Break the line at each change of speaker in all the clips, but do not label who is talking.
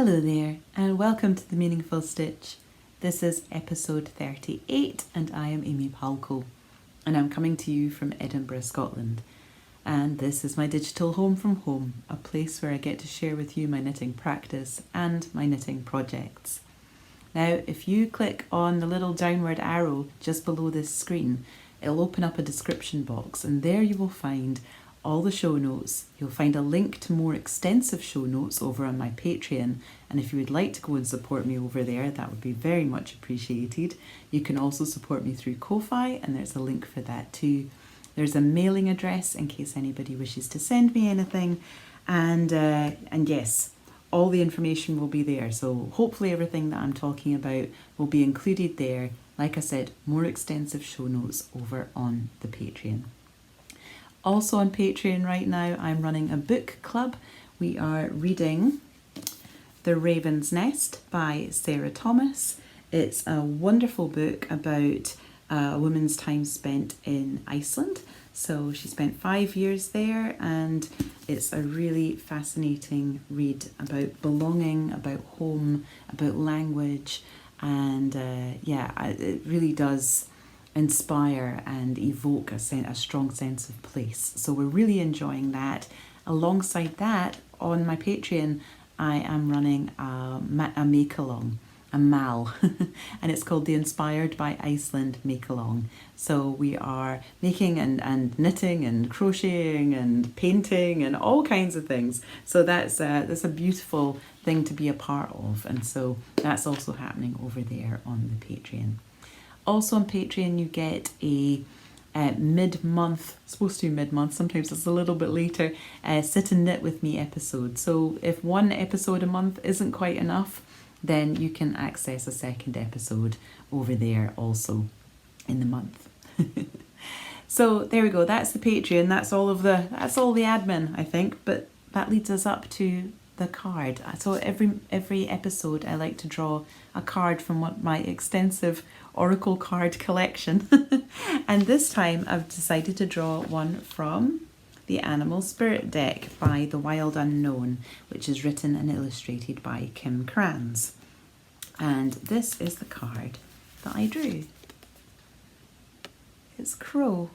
Hello there, and welcome to The Meaningful Stitch. This is episode 38, and I am Amy Palco, and I'm coming to you from Edinburgh, Scotland. And this is my digital home from home, a place where I get to share with you my knitting practice and my knitting projects. Now, if you click on the little downward arrow just below this screen, it'll open up a description box, and there you will find all the show notes. You'll find a link to more extensive show notes over on my Patreon, and if you would like to go and support me over there, that would be very much appreciated. You can also support me through Ko-Fi, and there's a link for that too. There's a mailing address in case anybody wishes to send me anything, and yes, all the information will be there. So hopefully everything that I'm talking about will be included there. Like I said, more extensive show notes over on the Patreon. Also on Patreon right now, I'm running a book club. We are reading The Raven's Nest by Sarah Thomas. It's a wonderful book about a woman's time spent in Iceland. So she spent 5 years there, and it's a really fascinating read about belonging, about home, about language, and it really does inspire and evoke a strong sense of place. So we're really enjoying that. Alongside that, on my Patreon, I am running a make-along, a MAL, and it's called the Inspired by Iceland Make-Along. So we are making and knitting and crocheting and painting and all kinds of things. So that's a beautiful thing to be a part of, and so that's also happening over there on the Patreon. Also on Patreon, you get a mid-month, supposed to be mid-month, sometimes it's a little bit later, sit and knit with me episode. So if one episode a month isn't quite enough, then you can access a second episode over there also in the month. So there we go, that's the Patreon, that's all the admin, I think, but that leads us up to the card. So every episode I like to draw a card from my extensive Oracle card collection. And this time I've decided to draw one from the Animal Spirit deck by The Wild Unknown, which is written and illustrated by Kim Kranz. And this is the card that I drew. It's Crow.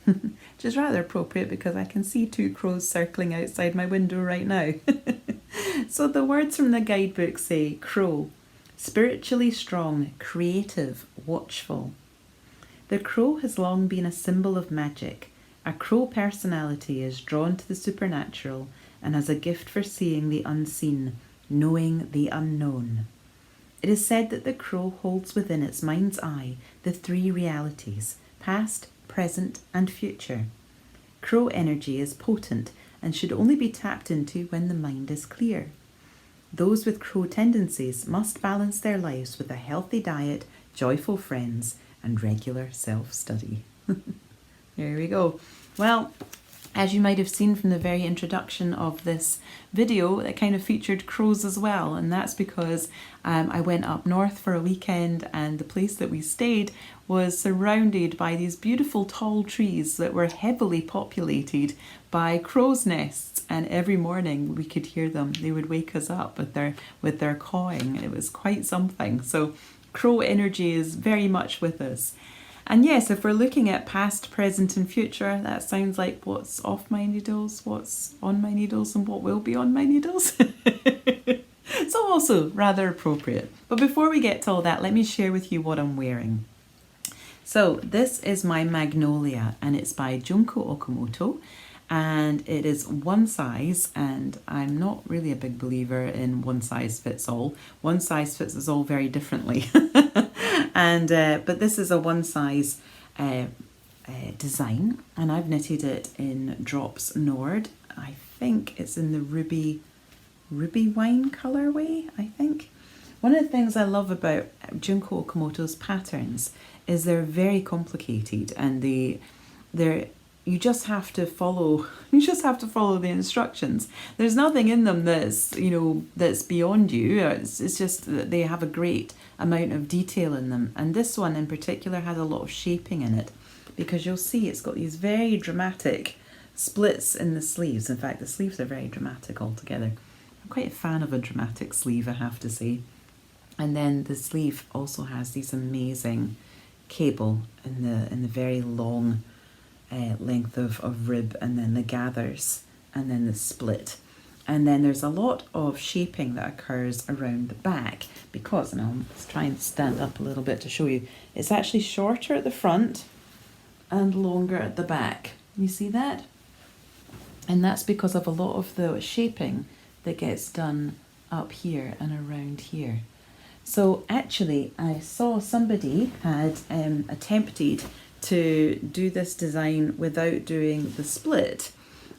Which is rather appropriate because I can see two crows circling outside my window right now. So the words from the guidebook say, Crow, spiritually strong, creative, watchful. The crow has long been a symbol of magic. A crow personality is drawn to the supernatural and has a gift for seeing the unseen, knowing the unknown. It is said that the crow holds within its mind's eye the three realities, past, present, and future. Crow energy is potent and should only be tapped into when the mind is clear. Those with crow tendencies must balance their lives with a healthy diet, joyful friends, and regular self-study. There we go. Well, as you might have seen from the very introduction of this video, it kind of featured crows as well, and that's because I went up north for a weekend, and the place that we stayed was surrounded by these beautiful tall trees that were heavily populated by crow's nests, and every morning we could hear them. They would wake us up with their cawing. It was quite something. So crow energy is very much with us. And yes, if we're looking at past, present and future, that sounds like what's off my needles, what's on my needles, and what will be on my needles. So also rather appropriate. But before we get to all that, let me share with you what I'm wearing. So this is my Magnolia, and it's by Junko Okamoto, and it is one size, and I'm not really a big believer in one size fits all. One size fits us all very differently. And but this is a one size design, and I've knitted it in Drops Nord. I think it's in the ruby wine colorway, I think. One of the things I love about Junko Okamoto's patterns is they're very complicated, and you just have to follow the instructions. There's nothing in them that's beyond you. It's just that they have a great amount of detail in them, and this one in particular has a lot of shaping in it, because you'll see it's got these very dramatic splits in the sleeves. In fact, the sleeves are very dramatic altogether. I'm quite a fan of a dramatic sleeve, I have to say. And then the sleeve also has these amazing cable in the very long length of rib, and then the gathers, and then the split. And then there's a lot of shaping that occurs around the back because, and I'll try and stand up a little bit to show you, it's actually shorter at the front and longer at the back. You see that? And that's because of a lot of the shaping that gets done up here and around here. So actually, I saw somebody had attempted to do this design without doing the split,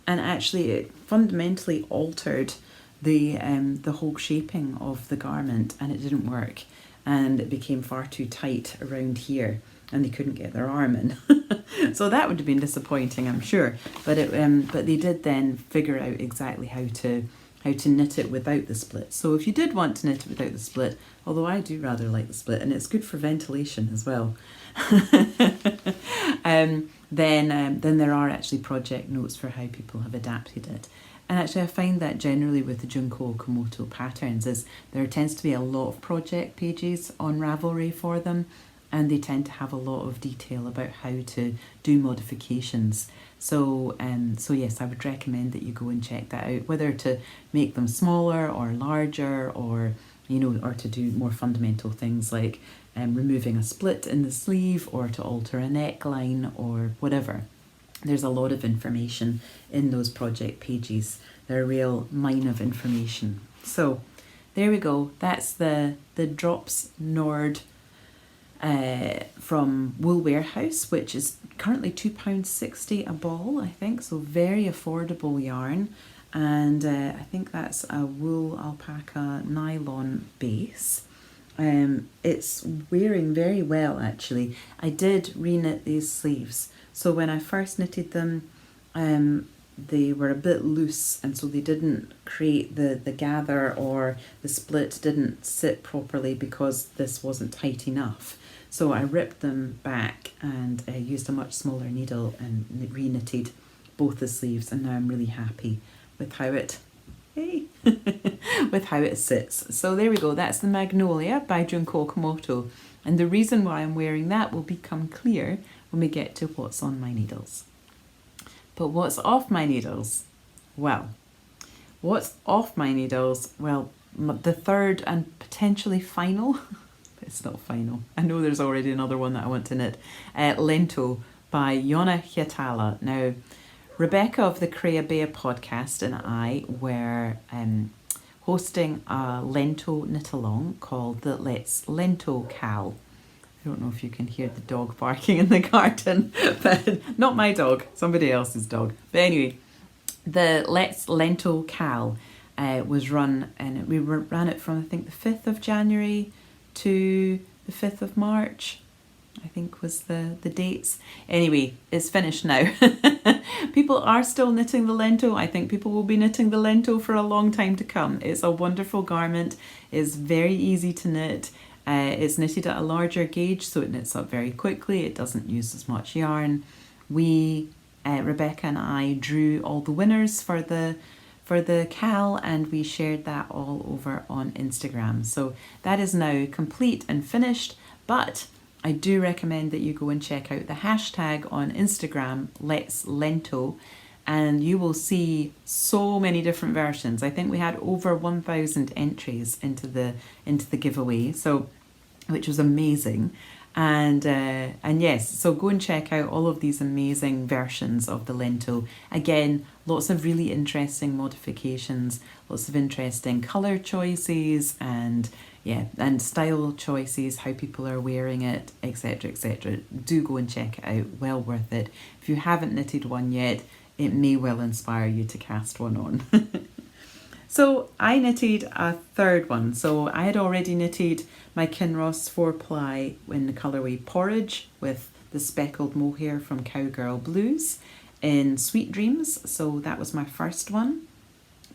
and actually it fundamentally altered the whole shaping of the garment, and it didn't work, and it became far too tight around here, and they couldn't get their arm in. So that would have been disappointing, I'm sure. But they did then figure out exactly how to knit it without the split. So if you did want to knit it without the split, although I do rather like the split, and it's good for ventilation as well, then there are actually project notes for how people have adapted it. And actually I find that generally with the Junko Okamoto patterns is there tends to be a lot of project pages on Ravelry for them, and they tend to have a lot of detail about how to do modifications. So yes, I would recommend that you go and check that out, whether to make them smaller or larger, or or to do more fundamental things like removing a split in the sleeve, or to alter a neckline, or whatever. There's a lot of information in those project pages. They're a real mine of information. So there we go. That's the Drops Nord from Wool Warehouse, which is currently £2.60 a ball, I think, so very affordable yarn. And I think that's a wool alpaca nylon base. It's wearing very well, actually. I did re-knit these sleeves, so when I first knitted them they were a bit loose, and so they didn't create the gather, or the split didn't sit properly because this wasn't tight enough. So I ripped them back and used a much smaller needle and re-knitted both the sleeves, and now I'm really happy with how it with how it sits. So there we go, that's the Magnolia by Junko Okamoto, and the reason why I'm wearing that will become clear when we get to what's on my needles. But what's off my needles? Well, what's off my needles? Well, the third and potentially final, it's not final, I know there's already another one that I want to knit, Lento by Yona Hietala. Now, Rebecca of the Crea Bea podcast and I were hosting a Lento knit-along called the Let's Lento Cal. I don't know if you can hear the dog barking in the garden, but not my dog, somebody else's dog. But anyway, the Let's Lento Cal was run, and we ran it from I think the 5th of January to the 5th of March, I think was the dates. Anyway, it's finished now. People are still knitting the Lento. I think people will be knitting the Lento for a long time to come. It's a wonderful garment. It's very easy to knit. It's knitted at a larger gauge, so it knits up very quickly. It doesn't use as much yarn. We, Rebecca and I, drew all the winners for the Cal, and we shared that all over on Instagram. So that is now complete and finished, but I do recommend that you go and check out the hashtag on Instagram, Let's Lento, and you will see so many different versions. I think we had over 1,000 entries into the giveaway, so which was amazing. And yes, so go and check out all of these amazing versions of the Lento. Again, lots of really interesting modifications, lots of interesting colour choices, and style choices, how people are wearing it, etc, etc. Do go and check it out, well worth it. If you haven't knitted one yet, it may well inspire you to cast one on. So I knitted a third one. So I had already knitted my Kinross 4-ply in the colourway Porridge with the speckled mohair from Cowgirl Blues in Sweet Dreams. So that was my first one.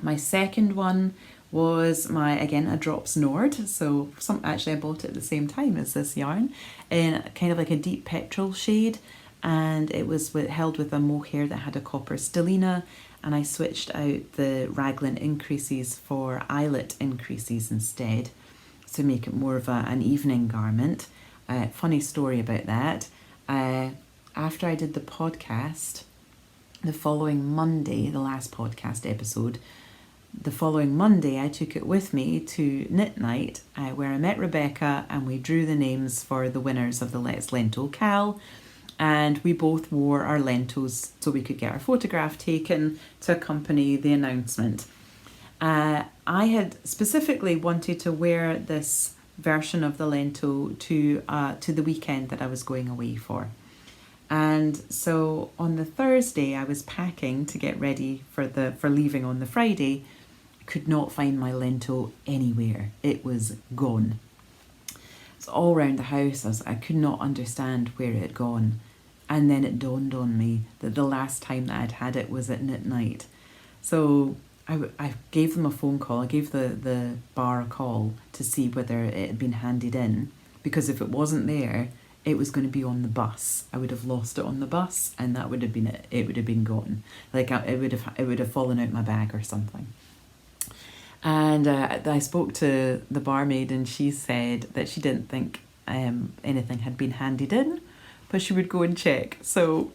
My second one was a Drops Nord. So actually I bought it at the same time as this yarn in kind of like a deep petrol shade, and it was held with a mohair that had a copper stellina, and I switched out the raglan increases for eyelet increases instead to make it more of an evening garment. Funny story about that. After I did the podcast, the following Monday, the last podcast episode, the following Monday I took it with me to Knit Night, where I met Rebecca and we drew the names for the winners of the Let's Lento Cal, and we both wore our lentos so we could get our photograph taken to accompany the announcement. I had specifically wanted to wear this version of the Lento to the weekend that I was going away for. And so on the Thursday I was packing to get ready for leaving on the Friday. I could not find my Lento anywhere. It was gone. It's all around the house. I could not understand where it had gone. And then it dawned on me that the last time that I'd had it was at Knit Night. So I gave them a phone call. I gave the bar a call to see whether it had been handed in, because if it wasn't there, it was going to be on the bus. I would have lost it on the bus, and that would have been it. It would have been gone. Like it would have fallen out my bag or something. And I spoke to the barmaid, and she said that she didn't think anything had been handed in, but she would go and check. So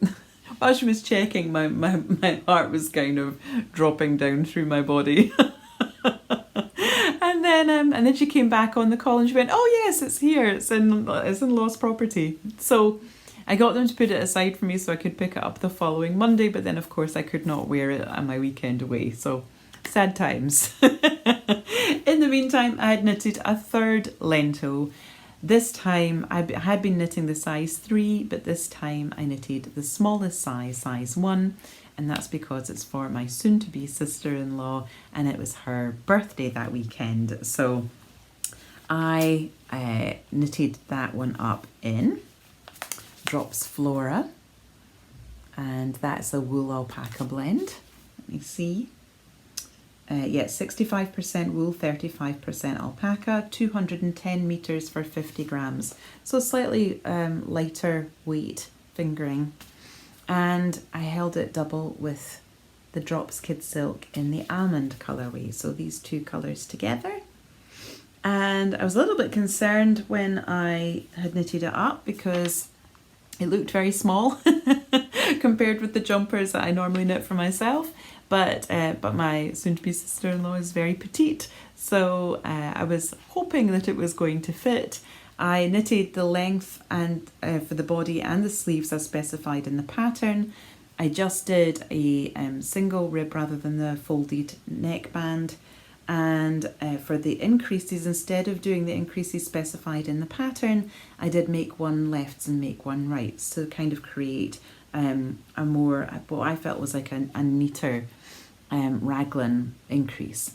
while she was checking, my heart was kind of dropping down through my body. And then she came back on the call and she went, "Oh yes, it's here. It's in lost property." So I got them to put it aside for me so I could pick it up the following Monday. But then of course I could not wear it on my weekend away. So sad times. In the meantime, I had knitted a third Lento. This time I had been knitting the size 3, but this time I knitted the smallest size 1. And that's because it's for my soon-to-be sister-in-law, and it was her birthday that weekend. So I knitted that one up in Drops Flora, and that's a wool alpaca blend. Let me see. 65% wool, 35% alpaca, 210 meters for 50 grams. So slightly lighter weight fingering. And I held it double with the Drops Kidsilk in the Almond colourway. So these two colours together. And I was a little bit concerned when I had knitted it up because it looked very small compared with the jumpers that I normally knit for myself. But my soon-to-be sister-in-law is very petite. So I was hoping that it was going to fit. I knitted the length and for the body and the sleeves as specified in the pattern. I just did a single rib rather than the folded neckband. And for the increases, instead of doing the increases specified in the pattern, I did make one lefts and make one rights to kind of create a more, what I felt was like a neater raglan increase.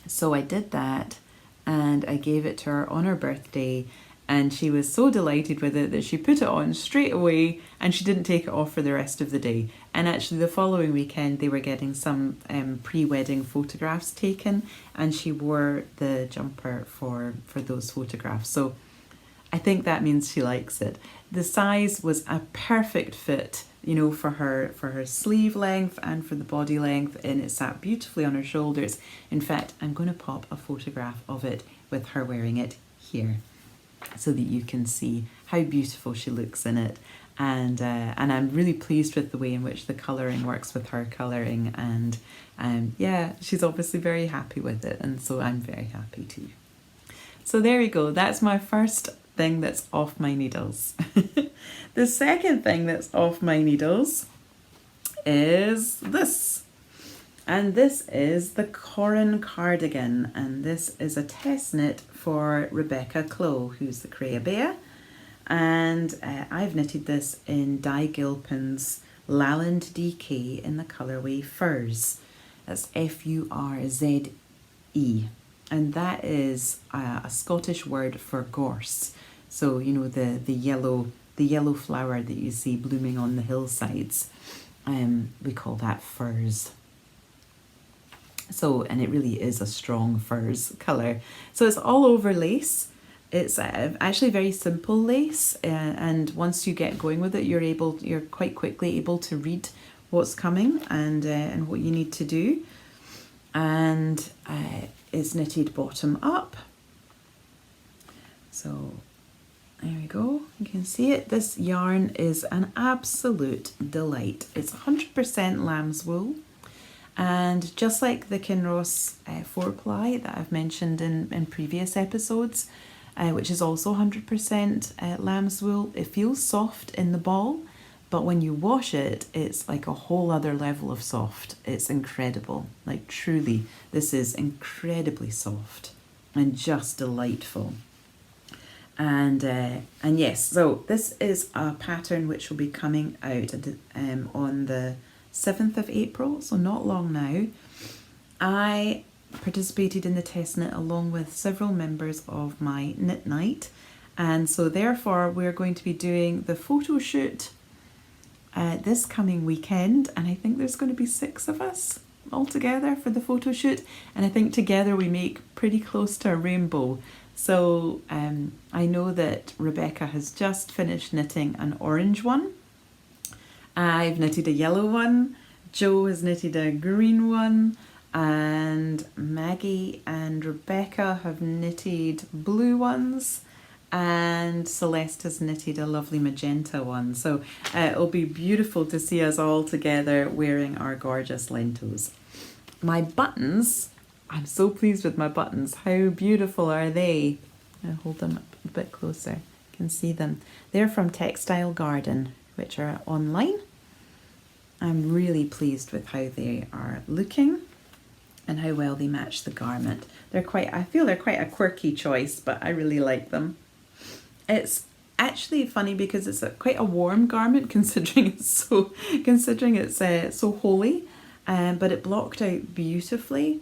So I did that and I gave it to her on her birthday, and she was so delighted with it that she put it on straight away and she didn't take it off for the rest of the day. And actually the following weekend they were getting some pre-wedding photographs taken, and she wore the jumper for those photographs. So I think that means she likes it. The size was a perfect fit, you know, for her sleeve length and for the body length, and it sat beautifully on her shoulders. In fact, I'm going to pop a photograph of it with her wearing it here, so that you can see how beautiful she looks in it. And I'm really pleased with the way in which the colouring works with her colouring, and yeah, she's obviously very happy with it, and so I'm very happy too. So there we go, that's my first thing that's off my needles. The second thing that's off my needles is this. And this is the Corran Cardigan, and this is a test knit for Rebecca Clow, who's the Crea Bear. And I've knitted this in Di Gilpin's Lapland DK in the colourway Furze. That's Furze. And that is a Scottish word for gorse. So, you know, the yellow flower that you see blooming on the hillsides. We call that furze. So, and it really is a strong furze colour. So it's all over lace. It's actually very simple lace, and once you get going with it, you're quite quickly able to read what's coming and what you need to do. And it's knitted bottom up. So there we go, you can see it. This yarn is an absolute delight. It's 100% lamb's wool, and just like the Kinross 4-ply that I've mentioned in previous episodes, which is also 100% lamb's wool, it feels soft in the ball, but when you wash it, it's like a whole other level of soft. It's incredible, like truly, this is incredibly soft and just delightful. And yes, so this is a pattern which will be coming out on the 7th of April, so not long now. I participated in the test knit along with several members of my knit night, and so therefore we're going to be doing the photo shoot this coming weekend, and I think there's going to be 6 of us all together for the photo shoot, and I think together we make pretty close to a rainbow. So I know that Rebecca has just finished knitting an orange one. I've knitted a yellow one, Jo has knitted a green one, and Maggie and Rebecca have knitted blue ones, and Celeste has knitted a lovely magenta one. So it'll be beautiful to see us all together wearing our gorgeous lentos. My buttons, I'm so pleased with my buttons. How beautiful are they? I'll hold them up a bit closer. You can see them. They're from Textile Garden, which are online. I'm really pleased with how they are looking and how well they match the garment. I feel they're quite a quirky choice, but I really like them. It's actually funny because it's quite a warm garment considering it's so holey, but it blocked out beautifully.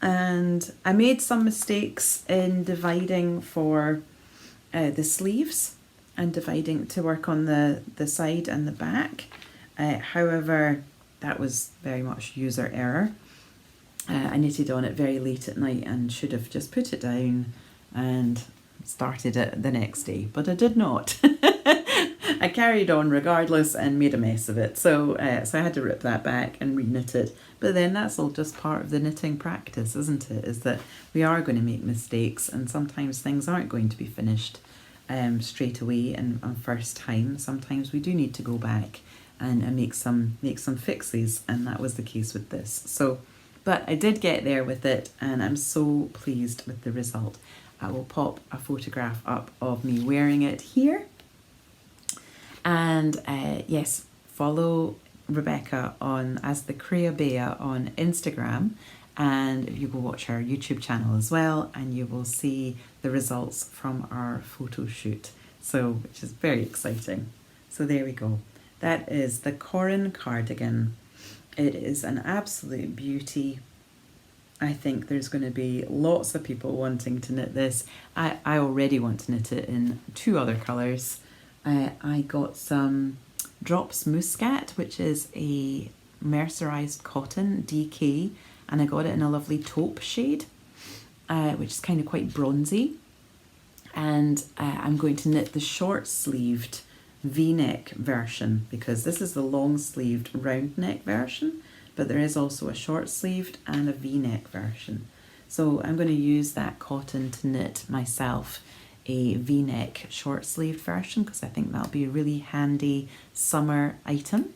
And I made some mistakes in dividing for the sleeves and dividing to work on the side and the back. However, that was very much user error. I knitted on it very late at night and should have just put it down and started it the next day, but I did not. I carried on regardless and made a mess of it. So I had to rip that back and re-knit it. But then that's all just part of the knitting practice, isn't it? Is that we are going to make mistakes, and sometimes things aren't going to be finished straight away and on first time. Sometimes we do need to go back and make some fixes, and that was the case with this. So, but I did get there with it, and I'm so pleased with the result. I will pop a photograph up of me wearing it here. And yes, follow Rebecca as the Creabea on Instagram, and you go watch her YouTube channel as well, and you will see the results from our photo shoot, so which is very exciting. So there we go. That is the Corran Cardigan. It is an absolute beauty. I think there's going to be lots of people wanting to knit this. I already want to knit it in 2 other colours. I got some Drops Muscat, which is a mercerized cotton DK, and I got it in a lovely taupe shade, which is kind of quite bronzy. And I'm going to knit the short-sleeved V-neck version, because this is the long-sleeved round neck version, but there is also a short-sleeved and a V-neck version. So I'm going to use that cotton to knit myself a V-neck short-sleeved version, because I think that'll be a really handy summer item.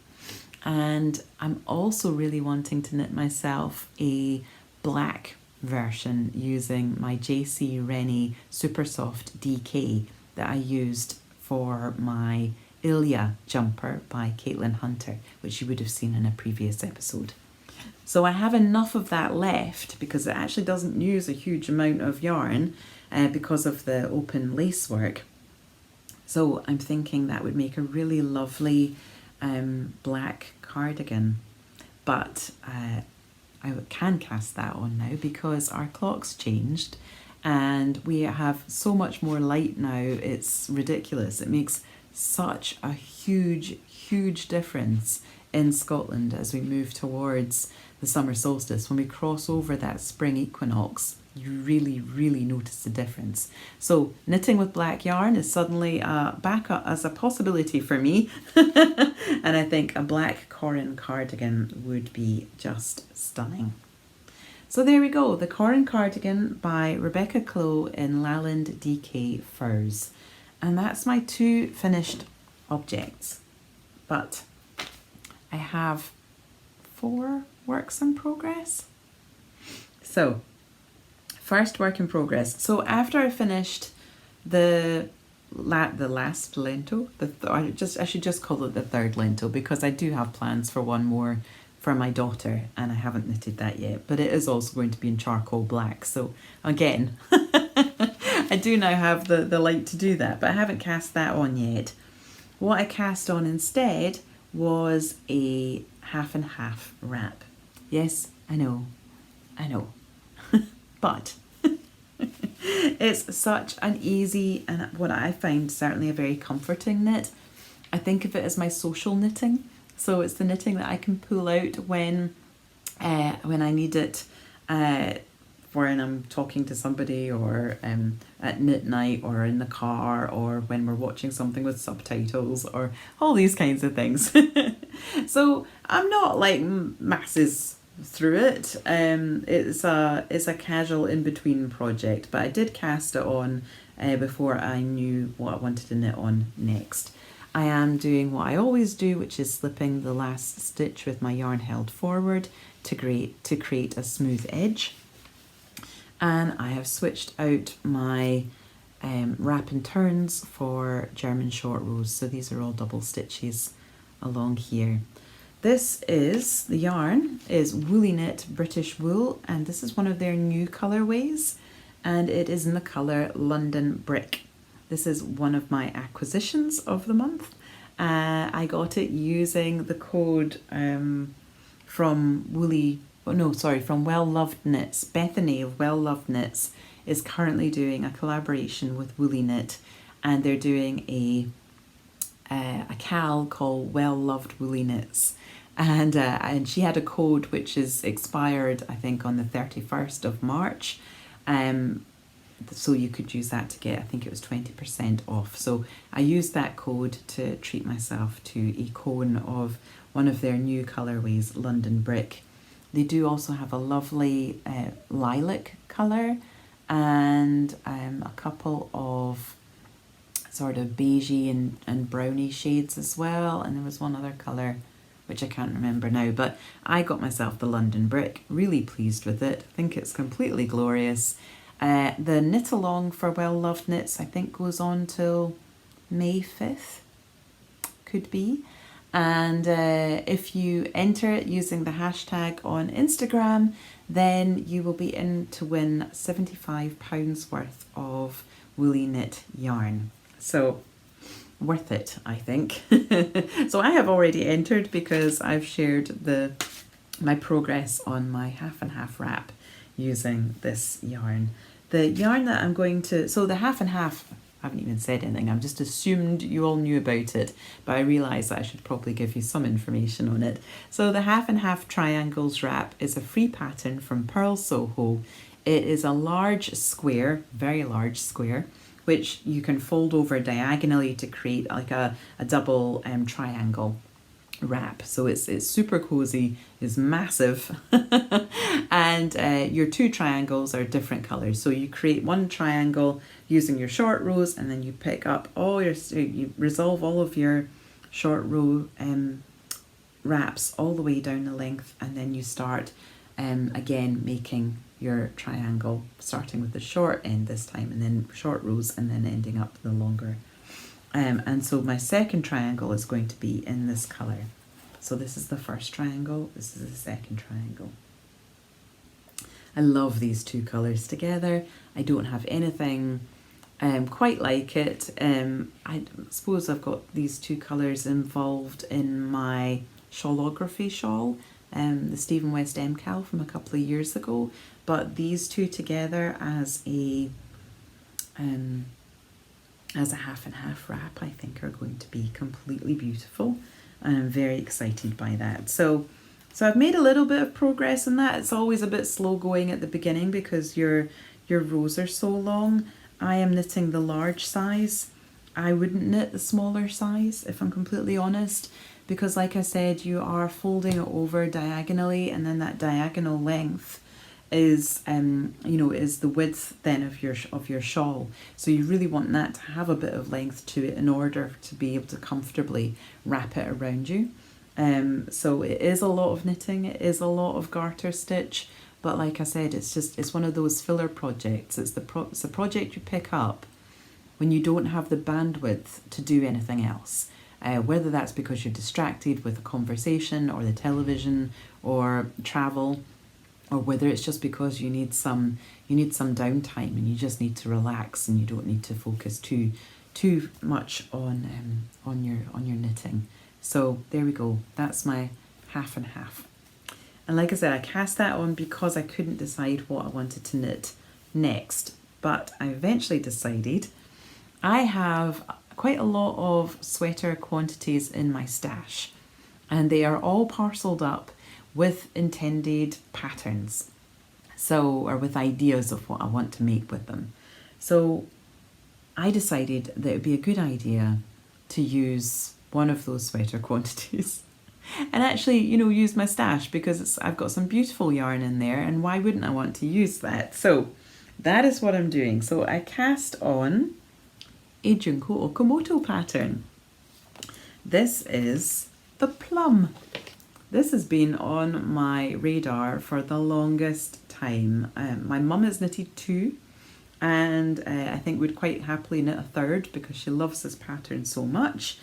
And I'm also really wanting to knit myself a black version using my JC Rennie Super Soft DK that I used for my Ilya jumper by Caitlin Hunter, which you would have seen in a previous episode. So I have enough of that left, because it actually doesn't use a huge amount of yarn because of the open lace work. So I'm thinking that would make a really lovely black cardigan. But I can cast that on now because our clock's changed and we have so much more light now. It's ridiculous. It makes such a huge difference in Scotland as we move towards the summer solstice. When we cross over that spring equinox, you really, really notice the difference. So knitting with black yarn is suddenly back up as a possibility for me. And I think a black Corran cardigan would be just stunning. So there we go, the Corran Cardigan by Rebecca Clow in Lapland DK Furze. And that's my 2 finished objects. But I have 4 works in progress. So, first work in progress. So after I finished the last Lento, I should just call it the 3rd Lento, because I do have plans for one more for my daughter, and I haven't knitted that yet, but it is also going to be in charcoal black. So again, I do now have the light to do that, but I haven't cast that on yet. What I cast on instead was a half and half wrap. Yes, I know, but it's such an easy, and what I find certainly a very comforting knit. I think of it as my social knitting. So it's the knitting that I can pull out when I need it, when I'm talking to somebody, or at knit night, or in the car, or when we're watching something with subtitles, or all these kinds of things. So I'm not like masses through it. It's a casual in-between project, but I did cast it on before I knew what I wanted to knit on next. I am doing what I always do, which is slipping the last stitch with my yarn held forward to create a smooth edge. And I have switched out my wrap and turns for German short rows. So these are all double stitches along here. The yarn is Woolly Knit British Wool, and this is one of their new colourways, and it is in the colour London Brick. This is one of my acquisitions of the month. I got it using the code from Well Loved Knits. Bethany of Well Loved Knits is currently doing a collaboration with Woolly Knit, and they're doing a cal called Well Loved Woolly Knits. And she had a code which is expired, I think, on the 31st of March. So you could use that to get, I think it was 20% off. So I used that code to treat myself to a cone of one of their new colourways, London Brick. They do also have a lovely lilac colour, and a couple of sort of beigey and browny shades as well. And there was one other colour which I can't remember now, but I got myself the London Brick. Really pleased with it. I think it's completely glorious. The knit along for Well Loved Knits, I think, goes on till May 5th, could be. And if you enter it using the hashtag on Instagram, then you will be in to win £75 worth of Woolly Knit yarn. So worth it, I think. So I have already entered because I've shared my progress on my half and half wrap using this yarn. The yarn that I'm going to, so the half and half, I haven't even said anything, I've just assumed you all knew about it, but I realised that I should probably give you some information on it. So the half and half triangles wrap is a free pattern from Pearl Soho. It is a large square, very large square, which you can fold over diagonally to create like a double triangle wrap. So it's super cozy, it's massive, and your 2 triangles are different colours. So you create one triangle using your short rows, and then you pick up you resolve all of your short row wraps all the way down the length, and then you start again making your triangle, starting with the short end this time, and then short rows, and then ending up the longer. And so my second triangle is going to be in this colour. So this is the first triangle, this is the second triangle. I love these 2 colours together. I don't have anything quite like it. I suppose I've got these 2 colours involved in my shawlography shawl, the Stephen West MCAL from a couple of years ago. But these 2 together as a half and half wrap, I think, are going to be completely beautiful, and I'm very excited by that. So So I've made a little bit of progress in that. It's always a bit slow going at the beginning because your rows are so long. I am knitting the large size. I wouldn't knit the smaller size, if I'm completely honest, because like I said, you are folding it over diagonally, and then that diagonal length is is the width then of your shawl. So you really want that to have a bit of length to it in order to be able to comfortably wrap it around you. So it is a lot of knitting, it is a lot of garter stitch, but like I said, it's one of those filler projects. It's a project you pick up when you don't have the bandwidth to do anything else. Whether that's because you're distracted with a conversation or the television or travel, or whether it's just because you need some downtime and you just need to relax and you don't need to focus too much on your knitting. So there we go. That's my half and half. And like I said, I cast that on because I couldn't decide what I wanted to knit next. But I eventually decided I have quite a lot of sweater quantities in my stash, and they are all parcelled up with intended patterns, or with ideas of what I want to make with them. So I decided that it would be a good idea to use one of those sweater quantities and actually, use my stash, because I've got some beautiful yarn in there, and why wouldn't I want to use that? So that is what I'm doing. So I cast on a Junko Okamoto pattern. This is the Plum. This has been on my radar for the longest time. My mum has knitted 2, and I think would quite happily knit a 3rd because she loves this pattern so much.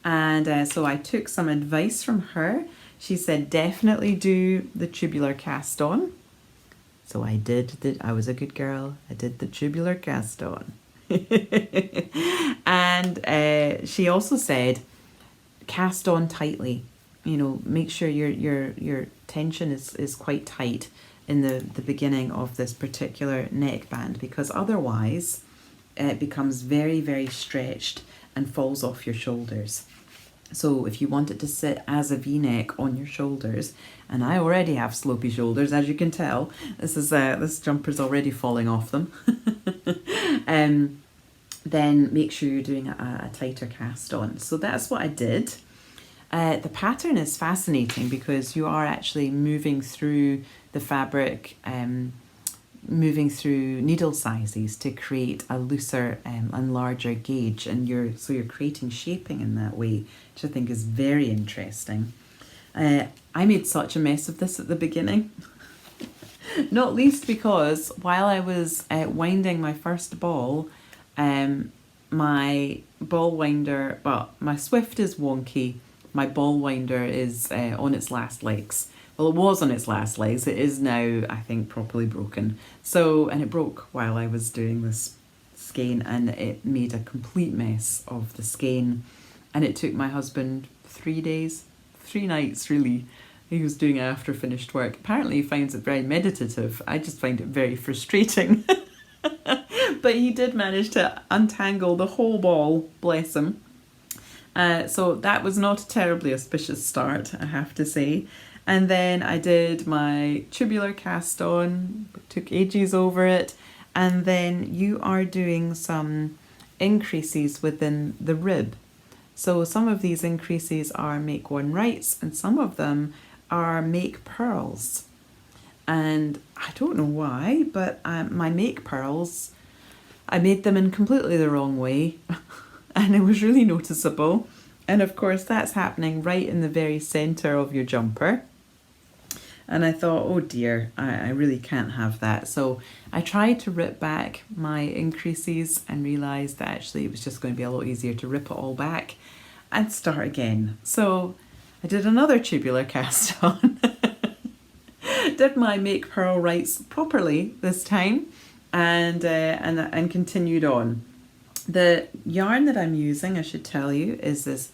And so I took some advice from her. She said definitely do the tubular cast on. So I did. I was a good girl. I did the tubular cast on. And she also said cast on tightly. Make sure your tension is quite tight in the beginning of this particular neckband, because otherwise it becomes very, very stretched and falls off your shoulders. So if you want it to sit as a V-neck on your shoulders, and I already have slopey shoulders, as you can tell, this jumper's already falling off them, then make sure you're doing a tighter cast on. So that's what I did. The pattern is fascinating because you are actually moving through the fabric, moving through needle sizes to create a looser and larger gauge, and you're creating shaping in that way, which I think is very interesting. I made such a mess of this at the beginning, not least because while I was winding my first ball, my ball winder, my Swift is wonky, my ball winder is on its last legs. Well, it was on its last legs. It is now, I think, properly broken. And it broke while I was doing this skein, and it made a complete mess of the skein. And it took my husband 3 nights, really. He was doing it after finished work. Apparently he finds it very meditative. I just find it very frustrating. But he did manage to untangle the whole ball, bless him. So that was not a terribly auspicious start, I have to say. And then I did my tubular cast on, took ages over it, and then you are doing some increases within the rib. So some of these increases are make one rights, and some of them are make pearls. And I don't know why, but my make pearls, I made them in completely the wrong way, and it was really noticeable. And of course that's happening right in the very centre of your jumper. And I thought, oh dear, I really can't have that. So I tried to rip back my increases and realised that actually it was just going to be a lot easier to rip it all back and start again. So I did another tubular cast on. Did my make pearl rights properly this time, and continued on. The yarn that I'm using, I should tell you, is this.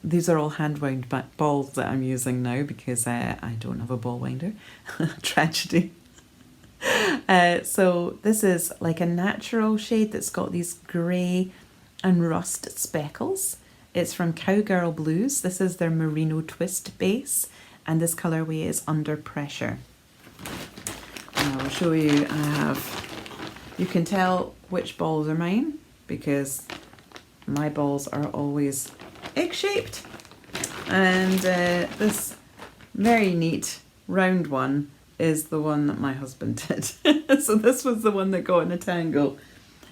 These are all hand wound balls that I'm using now because I don't have a ball winder. Tragedy. So this is like a natural shade that's got these grey and rust speckles. It's from Cowgirl Blues. This is their Merino Twist base, and this colourway is Under Pressure. And I will show you, you can tell which balls are mine because my balls are always egg-shaped, and this very neat round one is the one that my husband did. So this was the one that got in a tangle.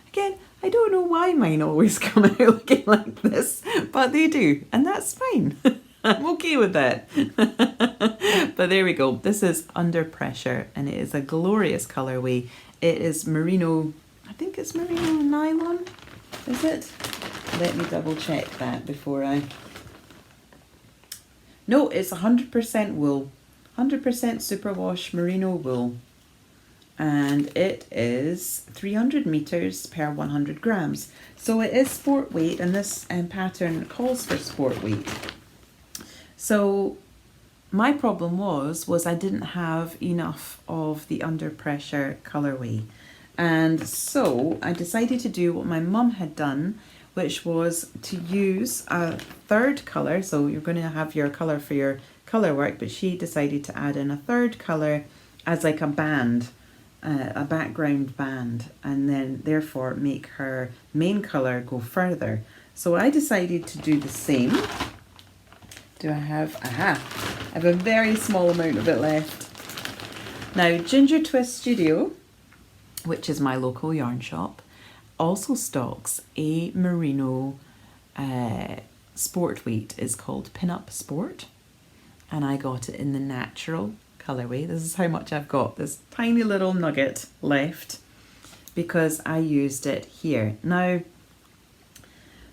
Again, I don't know why mine always come out looking like this, but they do, and that's fine. I'm okay with that. But there we go. This is Under Pressure, and it is a glorious colourway. It is merino, I think it's merino nylon, is it? Let me double check that before I... No, it's 100% wool. 100% superwash merino wool. And it is 300 metres per 100 grams. So it is sport weight, and this pattern calls for sport weight. So my problem was I didn't have enough of the Under Pressure colourway. And so I decided to do what my mum had done, which was to use a third colour. So you're going to have your colour for your colour work, but she decided to add in a third colour as like a band, a background band, and then therefore make her main colour go further. So I decided to do the same. Do I have, I have a very small amount of it left. Now Ginger Twist Studio, which is my local yarn shop, also stocks a merino sport weight. It's called Pinup Sport, and I got it in the natural colourway. This is how much I've got, this tiny little nugget left, because I used it here. Now,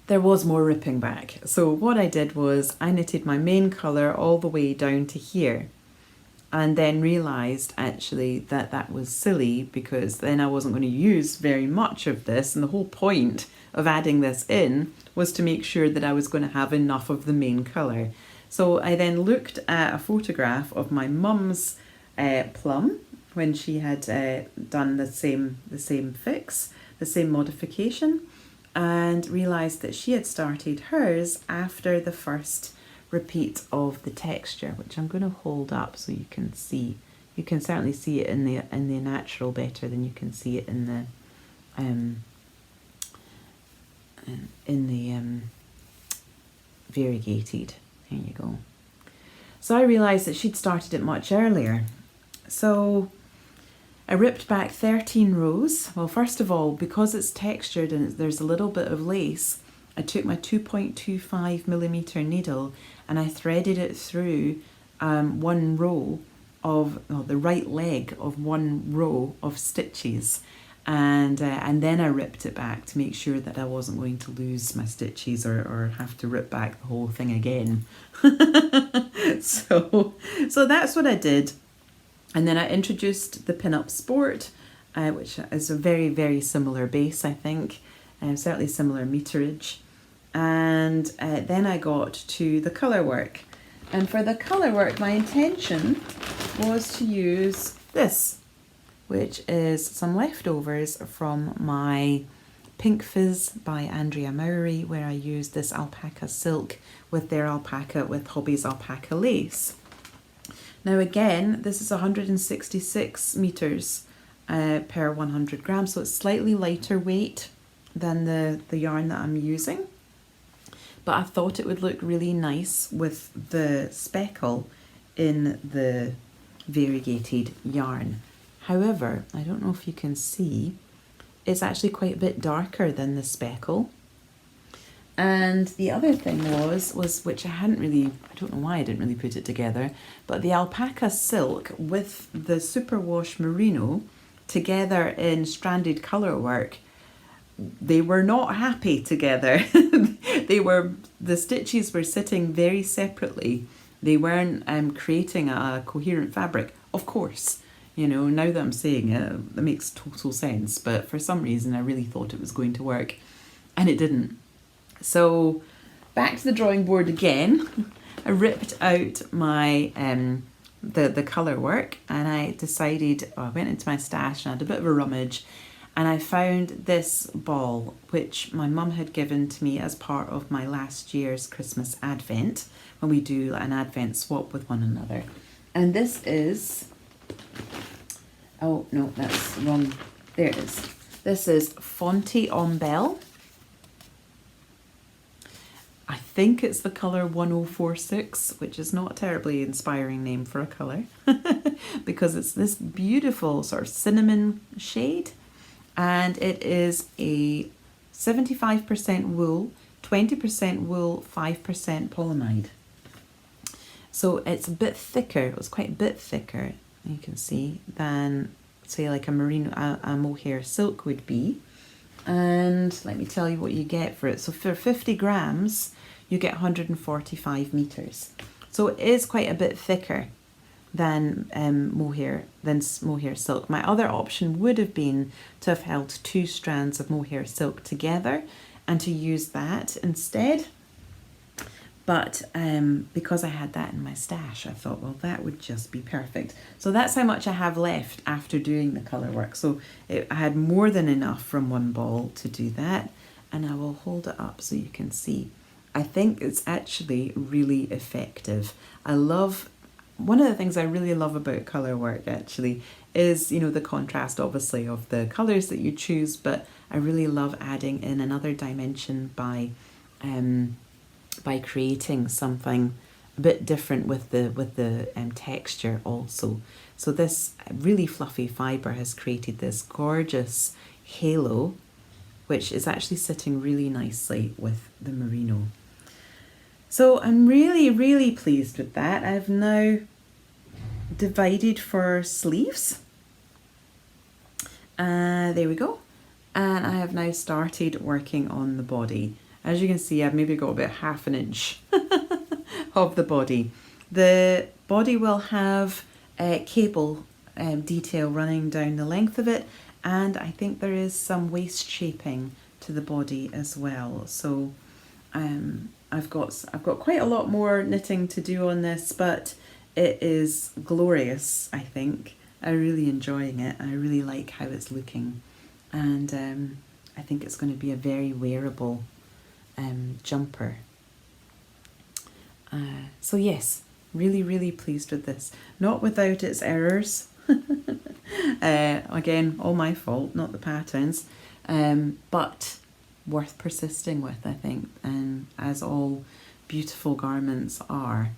there was more ripping back. So what I did was I knitted my main colour all the way down to here, and then realised actually that that was silly, because then I wasn't going to use very much of this, and the whole point of adding this in was to make sure that I was going to have enough of the main colour. So I then looked at a photograph of my mum's Plum when she had done the same fix, the same modification, and realised that she had started hers after the first repeat of the texture, which I'm going to hold up so you can see. You can certainly see it in the natural better than you can see it in the variegated. There you go. So I realised that she'd started it much earlier. So I ripped back 13 rows. Well, first of all, because it's textured and there's a little bit of lace, I took my 2.25mm needle and I threaded it through one row of, the right leg of one row of stitches. And then I ripped it back to make sure that I wasn't going to lose my stitches or have to rip back the whole thing again. So that's what I did. And then I introduced the Pinup Sport, which is a very, very similar base, I think, certainly similar meterage. And then I got to the colour work. And for the colour work, my intention was to use this, which is some leftovers from my Pink Fizz by Andrea Mowry, where I used this alpaca silk with their alpaca, with Hobby's alpaca lace. Now again, this is 166 metres per 100 grams, so it's slightly lighter weight than the yarn that I'm using. But I thought it would look really nice with the speckle in the variegated yarn. However, I don't know if you can see, it's actually quite a bit darker than the speckle. And the other thing was which I don't know why I didn't really put it together, but the alpaca silk with the superwash merino together in stranded colour work, they were not happy together. The stitches were sitting very separately. They weren't creating a coherent fabric. Of course, you know, now that I'm saying it, it makes total sense, but for some reason I really thought it was going to work, and it didn't. So back to the drawing board again. I ripped out my the colour work, and I decided, I went into my stash and I had a bit of a rummage, And I found this ball, which my mum had given to me as part of my last year's Christmas Advent, when we do an Advent swap with one another. And this is, oh no, that's wrong. There it is. This is Fonte Ombel. I think it's the colour 1046, which is not a terribly inspiring name for a colour, because it's this beautiful sort of cinnamon shade, and it is a 75% wool, 20% wool, 5% polyamide. So it's a bit thicker, it was quite a bit thicker, you can see, than say like a mohair silk would be. And let me tell you what you get for it. So for 50 grams, you get 145 meters. So it is quite a bit thicker than mohair silk. My other option would have been to have held 2 strands of mohair silk together and to use that instead. But because I had that in my stash, I thought, well, that would just be perfect. So that's how much I have left after doing the colour work. So I had more than enough from one ball to do that. And I will hold it up so you can see. I think it's actually really effective. One of the things I really love about colour work actually is, you know, the contrast obviously of the colours that you choose, but I really love adding in another dimension by creating something a bit different with the texture also. So this really fluffy fibre has created this gorgeous halo, which is actually sitting really nicely with the merino. So I'm really, really pleased with that. I've now divided for sleeves. There we go. And I have now started working on the body. As you can see, I've maybe got about ½ inch of the body. The body will have a cable detail running down the length of it, and I think there is some waist shaping to the body as well. So I've got quite a lot more knitting to do on this, but it is glorious, I think. I'm really enjoying it. I really like how it's looking, and I think it's going to be a very wearable jumper. So yes, really, really pleased with this. Not without its errors. Again, all my fault, not the patterns, but worth persisting with, I think. And as all beautiful garments are,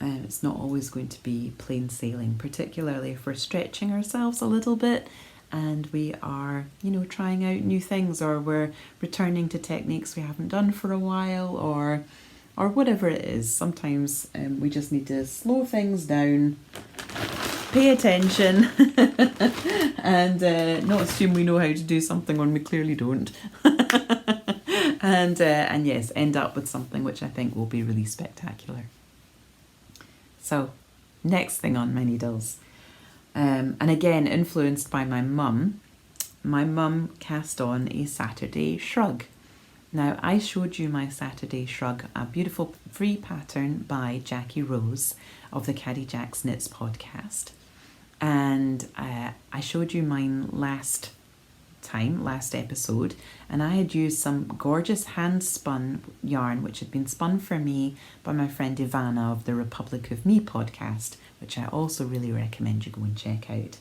it's not always going to be plain sailing, particularly if we're stretching ourselves a little bit and we are, you know, trying out new things, or we're returning to techniques we haven't done for a while, or whatever it is. Sometimes we just need to slow things down, pay attention, and not assume we know how to do something when we clearly don't. And yes, end up with something which I think will be really spectacular. So, next thing on my needles. And again, influenced by my mum cast on a Saturday shrug. Now, I showed you my Saturday shrug, a beautiful free pattern by Jackie Rose of the Caddy Jacks Knits podcast. And I showed you mine last episode, and I had used some gorgeous hand-spun yarn which had been spun for me by my friend Ivana of the Republic of Me podcast, which I also really recommend you go and check out.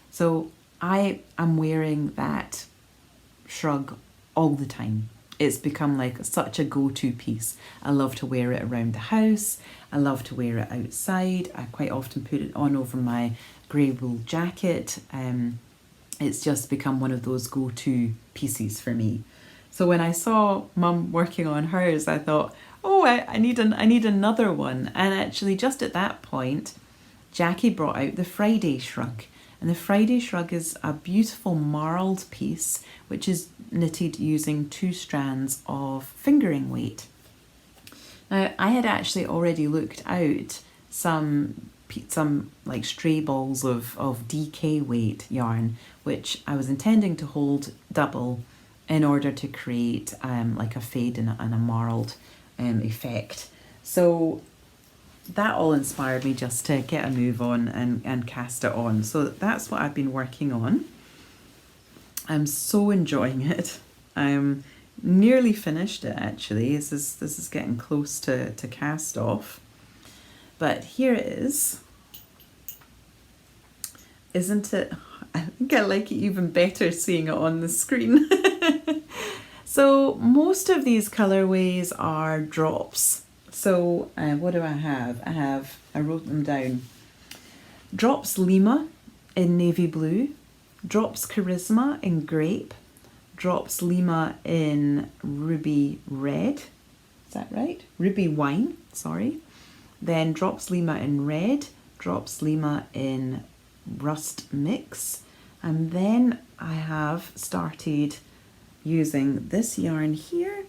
So I am wearing that shrug all the time. It's become like such a go-to piece. I love to wear it around the house. I love to wear it outside. I quite often put it on over my grey wool jacket. It's just become one of those go-to pieces for me. So when I saw Mum working on hers, I thought, oh, I need another one. And actually, just at that point, Jackie brought out the Friday shrug. And the Friday shrug is a beautiful marled piece, which is knitted using 2 strands of fingering weight. Now, I had actually already looked out some like stray balls of DK weight yarn, which I was intending to hold double in order to create like a fade and a marled effect. So that all inspired me just to get a move on and cast it on. So that's what I've been working on. I'm so enjoying it. I'm nearly finished it actually. This is getting close to cast off. But here it is. Isn't it? I think I like it even better seeing it on the screen. So most of these colorways are drops. So what do I have? I wrote them down. Drops Lima in navy blue, Drops Charisma in grape, Drops Lima in ruby red. Is that right? Ruby wine, sorry. Then Drops Lima in red, Drops Lima in rust mix. And then I have started using this yarn here.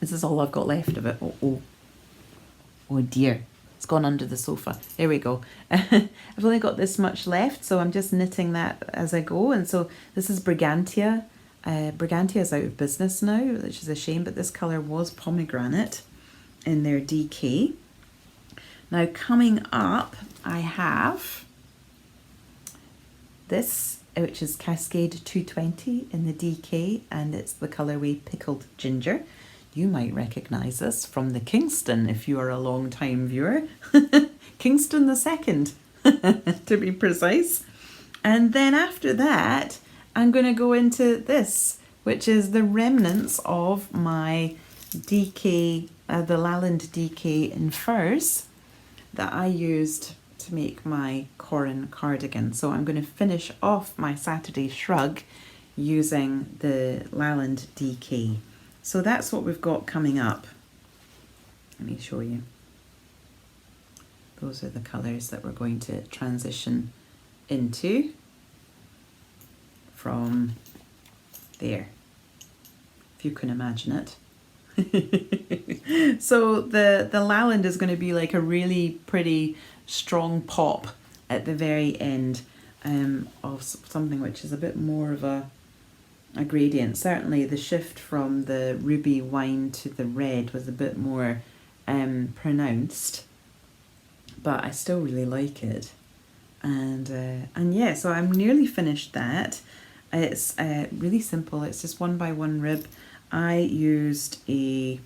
This is all I've got left of it. Oh dear, it's gone under the sofa. There we go. I've only got this much left, so I'm just knitting that as I go. And so this is Brigantia. Brigantia is out of business now, which is a shame, but this colour was Pomegranate in their DK. Now coming up, I have this, which is Cascade 220 in the DK, and it's the colourway Pickled Ginger. You might recognise this from the Kingston if you are a long time viewer. Kingston the second, to be precise. And then after that, I'm going to go into this, which is the remnants of my DK, the Lapland DK in Furze that I used to make my Corran cardigan. So I'm going to finish off my Saturday shrug using the Lapland DK. So that's what we've got coming up. Let me show you. Those are the colours that we're going to transition into from there, if you can imagine it. So the Lapland is going to be like a really pretty strong pop at the very end of something which is a bit more of a gradient. Certainly the shift from the ruby wine to the red was a bit more pronounced, but I still really like it. And yeah, so I'm nearly finished that. It's really simple. It's just 1x1 rib. I used a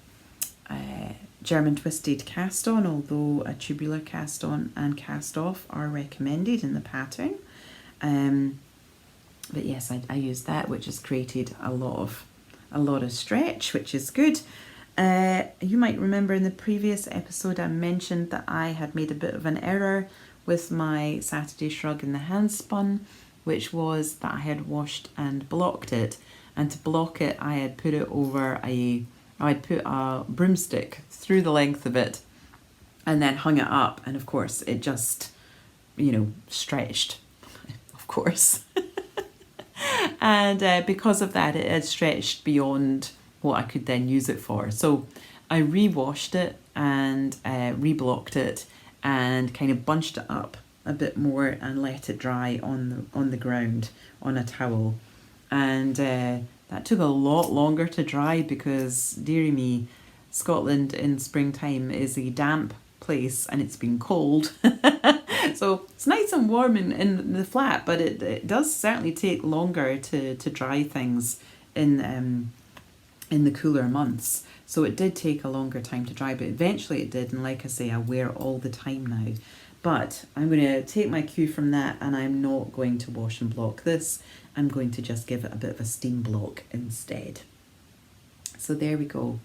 German twisted cast on, although a tubular cast on and cast off are recommended in the pattern. But yes, I used that, which has created a lot of stretch, which is good. You might remember in the previous episode I mentioned that I had made a bit of an error with my Saturday shrug in the hand spun, which was that I had washed and blocked it, and to block it I had put it over I'd put a broomstick through the length of it and then hung it up, and of course it just, you know, stretched, of course. And because of that, it had stretched beyond what I could then use it for. So I re-washed it and reblocked it and kind of bunched it up a bit more and let it dry on the ground on a towel. And that took a lot longer to dry because, dearie me, Scotland in springtime is a damp place and it's been cold. So it's nice and warm in the flat, but it does certainly take longer to dry things in the cooler months. So it did take a longer time to dry, but eventually it did. And like I say, I wear it all the time now. But I'm going to take my cue from that, and I'm not going to wash and block this. I'm going to just give it a bit of a steam block instead. So there we go.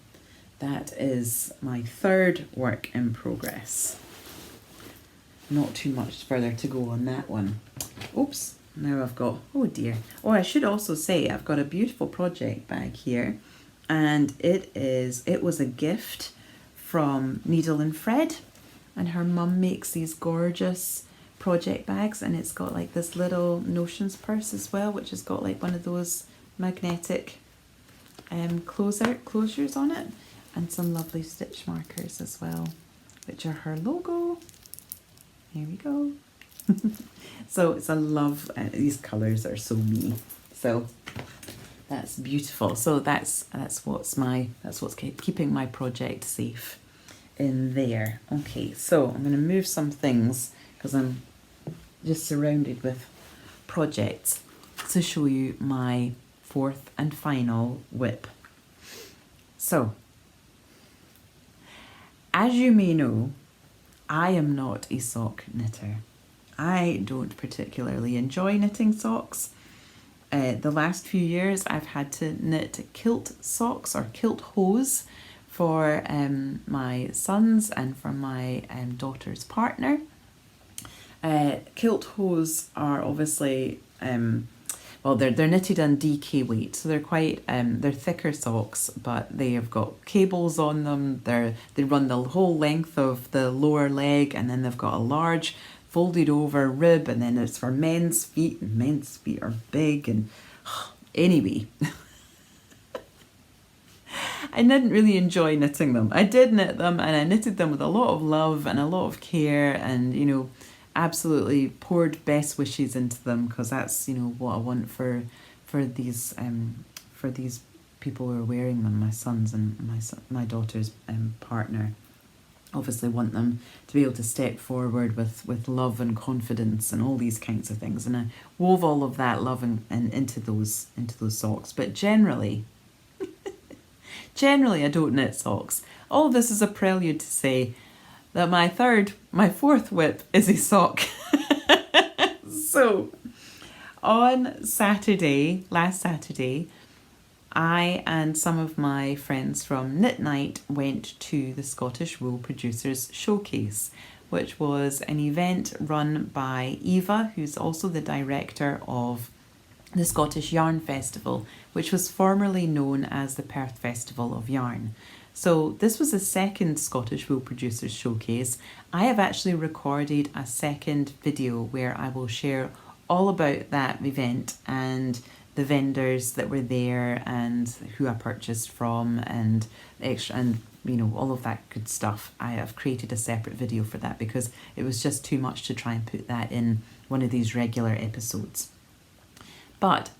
That is my third work in progress. Not too much further to go on that one. Oops, now I've got, oh dear. Oh, I should also say I've got a beautiful project bag here, and it was a gift from Needle and Fred, and her mum makes these gorgeous project bags, and it's got like this little notions purse as well, which has got like one of those magnetic closures on it, and some lovely stitch markers as well, which are her logo. Here we go. So it's a love. These colours are so me. So that's beautiful. So that's what's keeping my project safe in there. Okay, so I'm going to move some things because I'm just surrounded with projects. to show you my fourth and final whip. So, as you may know, I am not a sock knitter. I don't particularly enjoy knitting socks. The last few years I've had to knit kilt socks or kilt hose for my sons and for my daughter's partner. Kilt hose are obviously, well, they're knitted on DK weight, so they're quite, they're thicker socks, but they have got cables on them. They run the whole length of the lower leg, and then they've got a large folded over rib, and then it's for men's feet, and men's feet are big, and anyway. I didn't really enjoy knitting them. I did knit them, and I knitted them with a lot of love and a lot of care, and, you know, absolutely poured best wishes into them, because that's, you know, what I want for these people who are wearing them, my sons and my daughter's partner. Obviously want them to be able to step forward with love and confidence and all these kinds of things, and I wove all of that love and into those socks. But generally I don't knit socks. All of this is a prelude to say that my fourth whip is a sock. So on last Saturday, I and some of my friends from Knit Night went to the Scottish Wool Producers Showcase, which was an event run by Eva, who's also the director of the Scottish Yarn Festival, which was formerly known as the Perth Festival of Yarn. So this was the second Scottish Wool Producers Showcase. I have actually recorded a second video where I will share all about that event and the vendors that were there and who I purchased from and you know, all of that good stuff. I have created a separate video for that because it was just too much to try and put that in one of these regular episodes. But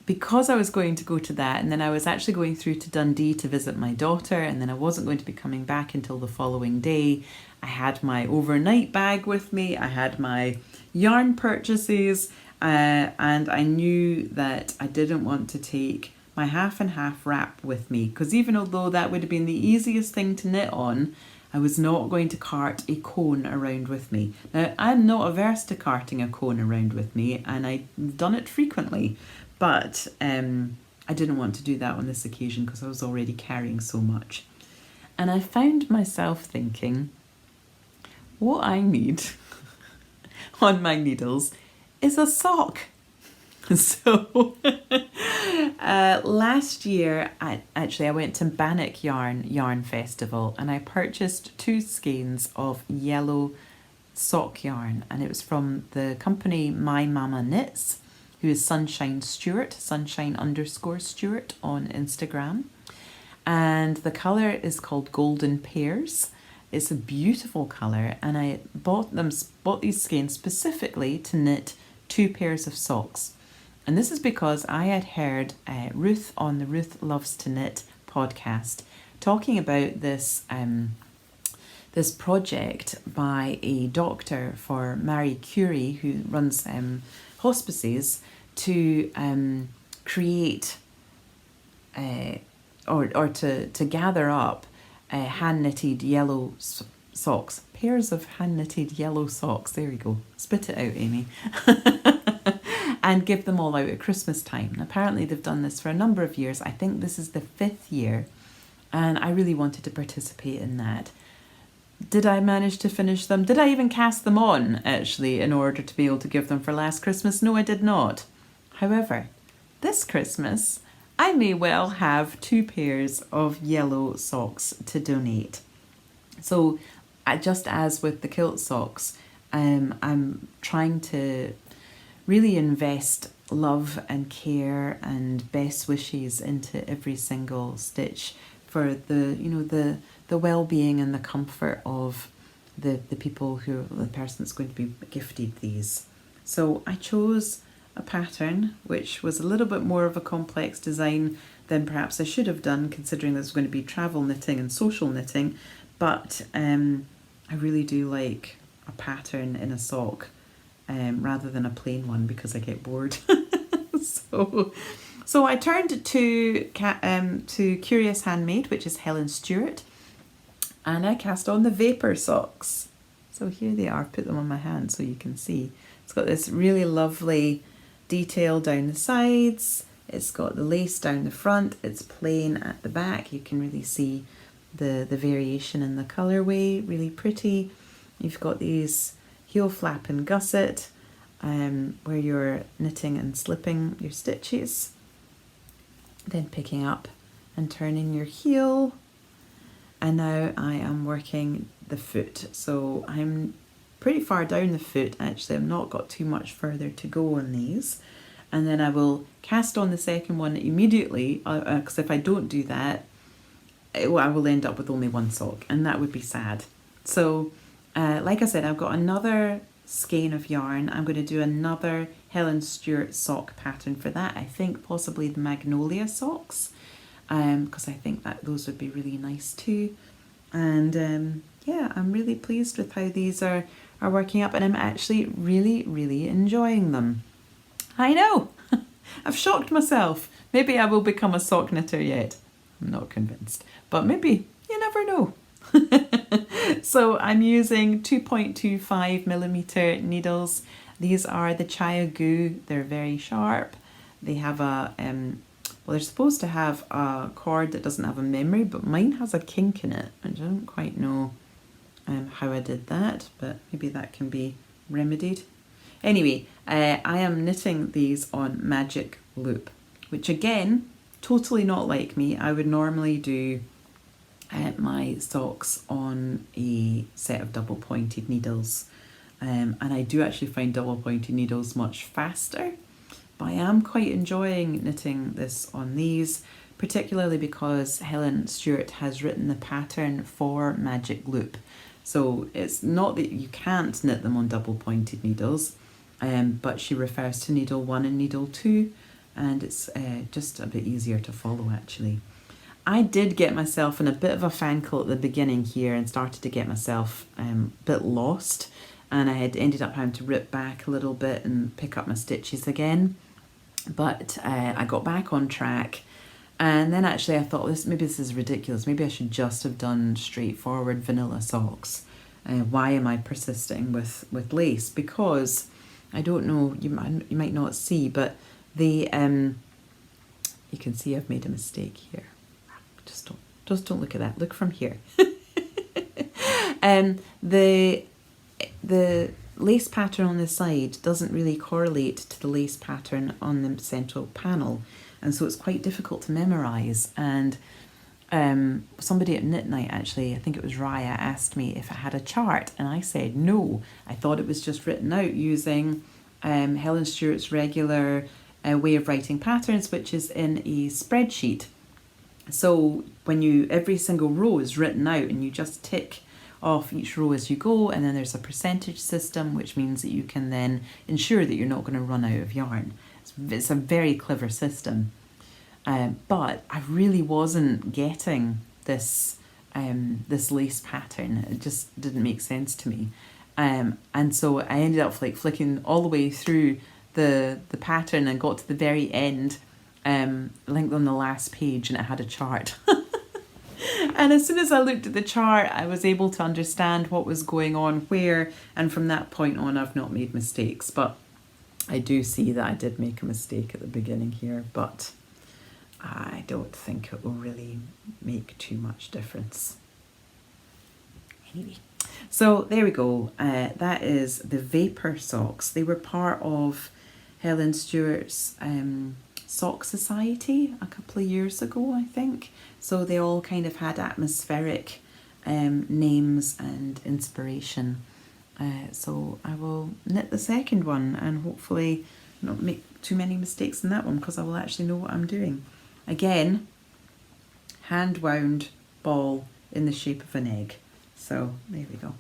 because I was going to go to that, and then I was actually going through to Dundee to visit my daughter, and then I wasn't going to be coming back until the following day, I had my overnight bag with me, I had my yarn purchases, and I knew that I didn't want to take my half and half wrap with me, because even although that would have been the easiest thing to knit on, I was not going to cart a cone around with me. Now, I'm not averse to carting a cone around with me, and I've done it frequently, but I didn't want to do that on this occasion because I was already carrying so much. And I found myself thinking, what I need on my needles is a sock. So last year, I went to Bannock Yarn Festival, and I purchased 2 skeins of yellow sock yarn, and it was from the company My Mama Knits, who is Sunshine Stewart, Sunshine_Stewart on Instagram. And the colour is called Golden Pears. It's a beautiful colour, and I bought these skeins specifically to knit 2 pairs of socks. And this is because I had heard Ruth on the Ruth Loves to Knit podcast talking about this this project by a doctor for Marie Curie, who runs hospices, to create or to gather up hand knitted yellow socks, pairs of hand knitted yellow socks. There we go. Spit it out, Amy. And give them all out at Christmas time. And apparently they've done this for a number of years. I think this is the 5th year, and I really wanted to participate in that. Did I manage to finish them? Did I even cast them on, actually, in order to be able to give them for last Christmas? No, I did not. However, this Christmas, I may well have 2 pairs of yellow socks to donate. So, just as with the kilt socks, I'm trying to really invest love and care and best wishes into every single stitch for the well-being and the comfort of the person that's going to be gifted these. So I chose a pattern which was a little bit more of a complex design than perhaps I should have done, considering this was going to be travel knitting and social knitting, but I really do like a pattern in a sock. rather than a plain one because I get bored. So I turned to Curious Handmade, which is Helen Stewart, and I cast on the Vapor socks. So here they are. I've put them on my hand so you can see. It's got this really lovely detail down the sides. It's got the lace down the front. It's plain at the back. You can really see the variation in the colourway. Really pretty. You've got these heel flap and gusset where you're knitting and slipping your stitches. Then picking up and turning your heel. And now I am working the foot. So I'm pretty far down the foot actually. I've not got too much further to go on these. And then I will cast on the second one immediately, because if I don't do that, I will end up with only one sock, and that would be sad. So like I said, I've got another skein of yarn. I'm going to do another Helen Stewart sock pattern for that. I think possibly the Magnolia socks, because I think that those would be really nice too. And yeah, I'm really pleased with how these are working up, and I'm actually really enjoying them. I know, I've shocked myself. Maybe I will become a sock knitter yet. I'm not convinced, but maybe, you never know. So I'm using 2.25mm needles. These are the Chiagu. They're very sharp. They have a, well, they're supposed to have a cord that doesn't have a memory, but mine has a kink in it. I don't quite know how I did that, but maybe that can be remedied. Anyway, I am knitting these on magic loop, which again, totally not like me. I would normally do my socks on a set of double pointed needles, and I do actually find double pointed needles much faster, but I am quite enjoying knitting this on these, particularly because Helen Stewart has written the pattern for magic loop. So it's not that you can't knit them on double pointed needles, but she refers to needle 1 and needle 2, and it's just a bit easier to follow actually. I did get myself in a bit of a fankle at the beginning here and started to get myself a bit lost, and I had ended up having to rip back a little bit and pick up my stitches again, but I got back on track. And then actually I thought, maybe this is ridiculous. Maybe I should just have done straightforward vanilla socks. Why am I persisting with lace? Because I don't know, you might not see, but the you can see I've made a mistake here. Just don't look at that. Look from here. The lace pattern on the side doesn't really correlate to the lace pattern on the central panel, and so it's quite difficult to memorize. And somebody at Knit Night, actually, I think it was Raya, asked me if I had a chart, and I said no. I thought it was just written out using Helen Stewart's regular way of writing patterns, which is in a spreadsheet. So when every single row is written out, and you just tick off each row as you go, and then there's a percentage system, which means that you can then ensure that you're not going to run out of yarn. It's a very clever system, but I really wasn't getting this this lace pattern. It just didn't make sense to me, and so I ended up like flicking all the way through the pattern and got to the very end, linked on the last page, and it had a chart. And as soon as I looked at the chart, I was able to understand what was going on where, and from that point on I've not made mistakes. But I do see that I did make a mistake at the beginning here, but I don't think it will really make too much difference. Anyway, so there we go. That is the Vapor socks. They were part of Helen Stewart's Sock Society a couple of years ago, I think. So they all kind of had atmospheric names and inspiration. So I will knit the second one and hopefully not make too many mistakes in that one, because I will actually know what I'm doing. Again, hand wound ball in the shape of an egg. So there we go.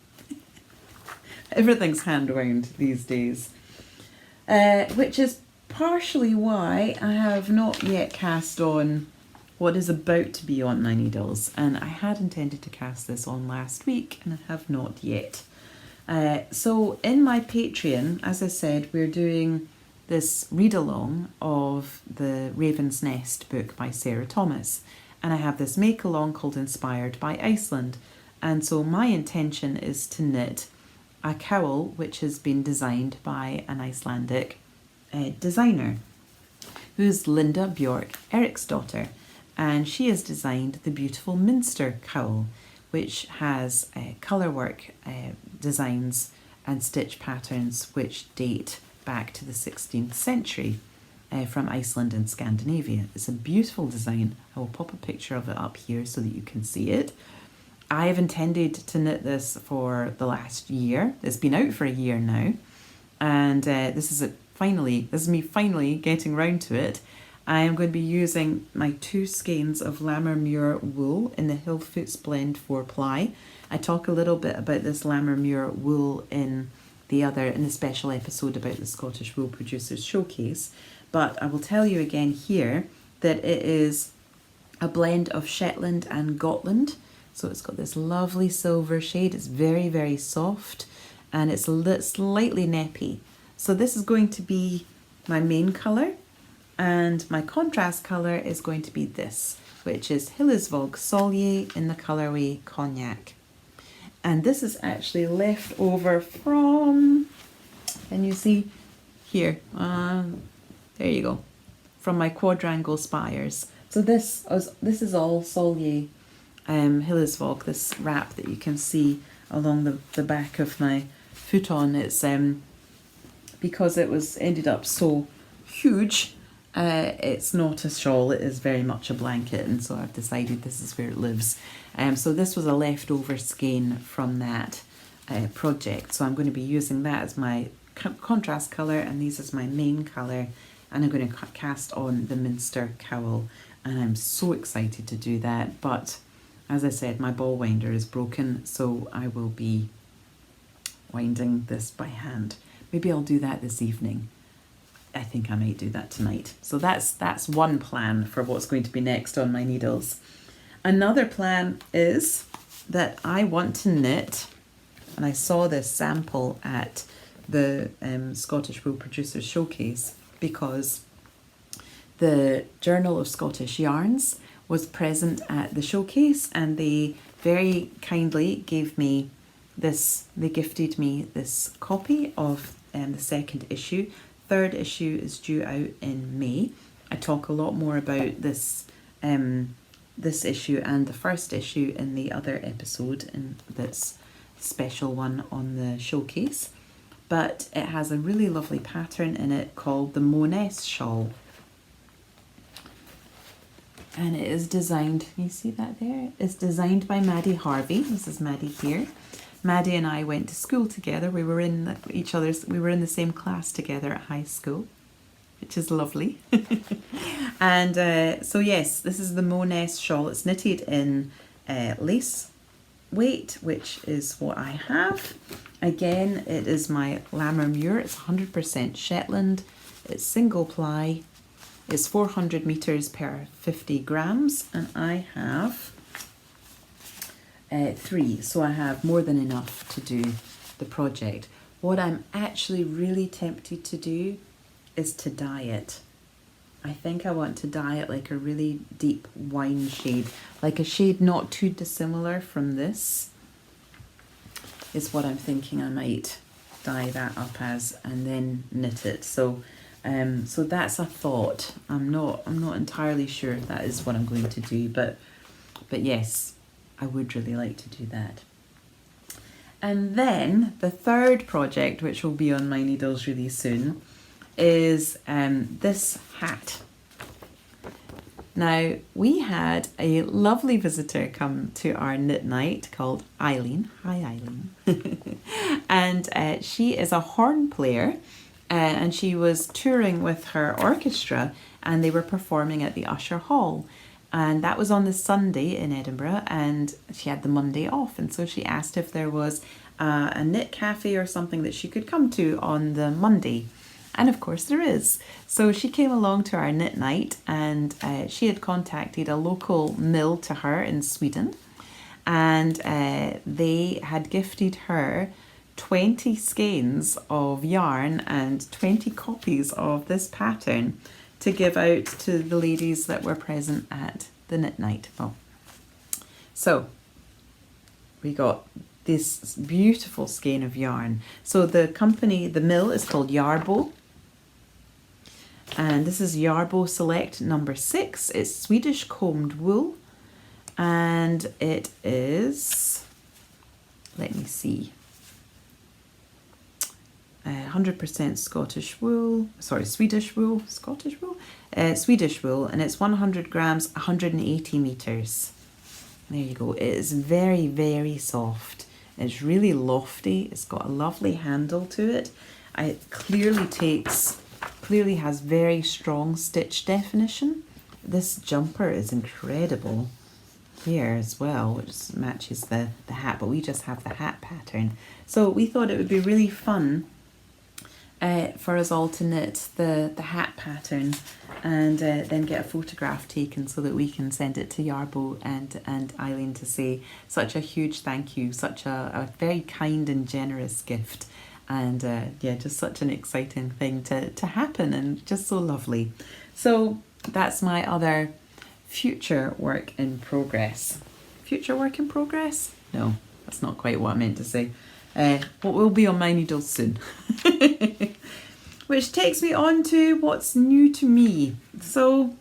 Everything's hand wound these days, which is partially why I have not yet cast on what is about to be on my needles. And I had intended to cast this on last week, and I have not yet. So in my Patreon, as I said, we're doing this read-along of the Raven's Nest book by Sarah Thomas. And I have this make-along called Inspired by Iceland. And so my intention is to knit a cowl which has been designed by an Icelandic designer, who's Linda Björk Eriksdottir. And she has designed the beautiful Minster cowl, which has colour work designs and stitch patterns which date back to the 16th century from Iceland and Scandinavia. It's a beautiful design. I will pop a picture of it up here so that you can see it. I have intended to knit this for the last year. It's been out for a year now, and this is me finally getting round to it. I am going to be using my 2 skeins of Lammermuir wool in the Hillfoots Blend 4-ply. I talk a little bit about this Lammermuir wool in the special episode about the Scottish Wool Producers Showcase, but I will tell you again here that it is a blend of Shetland and Gotland. So it's got this lovely silver shade. It's very, very soft, and it's slightly nappy. So this is going to be my main colour, and my contrast colour is going to be this, which is Hillesvåg Solje in the colourway Cognac. And this is actually left over from, can you see here? There you go, from my quadrangle spires. So this is all Solje Hillesvåg, this wrap that you can see along the back of my futon. It's because it was ended up so huge, it's not a shawl, it is very much a blanket, and so I've decided this is where it lives. So this was a leftover skein from that project, so I'm going to be using that as my contrast colour, and these as my main colour, and I'm going to cast on the Minster cowl, and I'm so excited to do that. But as I said, my ball winder is broken, so I will be winding this by hand. Maybe I'll do that this evening. I think I might do that tonight. So that's one plan for what's going to be next on my needles. Another plan is that I want to knit, and I saw this sample at the Scottish Wool Producers Showcase because the Journal of Scottish Yarns was present at the showcase, and they very kindly gave me this, they gifted me this copy of the 2nd issue. 3rd issue is due out in May. I talk a lot more about this this issue and the 1st issue in the other episode, in this special one on the showcase. But it has a really lovely pattern in it called the Moness shawl. And it is designed, can you see that there? It's designed by Maddie Harvey. This is Maddie here. Maddie and I went to school together. We were in the same class together at high school, which is lovely. And so yes, this is the Moness shawl. It's knitted in lace weight, which is what I have. Again, it is my Lammermuir. It's 100% Shetland. It's single ply. It's 400 meters per 50 grams, and I have 3, so I have more than enough to do the project. What I'm actually really tempted to do is to dye it. I think I want to dye it like a really deep wine shade, like a shade not too dissimilar from this is what I'm thinking I might dye that up as, and then knit it. So that's a thought. I'm not entirely sure if that is what I'm going to do, but yes, I would really like to do that. And then the 3rd project, which will be on my needles really soon, is this hat. Now, we had a lovely visitor come to our knit night called Eileen. Hi, Eileen. And she is a horn player, and she was touring with her orchestra, and they were performing at the Usher Hall. And that was on the Sunday in Edinburgh, and she had the Monday off. And so she asked if there was a knit cafe or something that she could come to on the Monday. And of course there is. So she came along to our knit night, and she had contacted a local mill to her in Sweden. And they had gifted her 20 skeins of yarn and 20 copies of this pattern to give out to the ladies that were present at the knit night. Oh. So we got this beautiful skein of yarn. So the company, the mill is called Yarbo. And this is Yarbo Select number 6. It's Swedish combed wool. And it is, let me see, 100% Scottish wool, sorry, Swedish wool, Scottish wool? Swedish wool, and it's 100 grams, 180 meters. There you go. It is very, very soft. It's really lofty. It's got a lovely handle to it. It clearly has very strong stitch definition. This jumper is incredible here as well, which matches the hat, but we just have the hat pattern. So we thought it would be really fun for us all to knit the hat pattern and then get a photograph taken so that we can send it to Yarbo and Eileen to say such a huge thank you, such a very kind and generous gift, and yeah, just such an exciting thing to happen and just so lovely. So that's my other future work in progress. Future work in progress? No, that's not quite what I meant to say. What will be on my needles soon. Which takes me on to what's new to me. So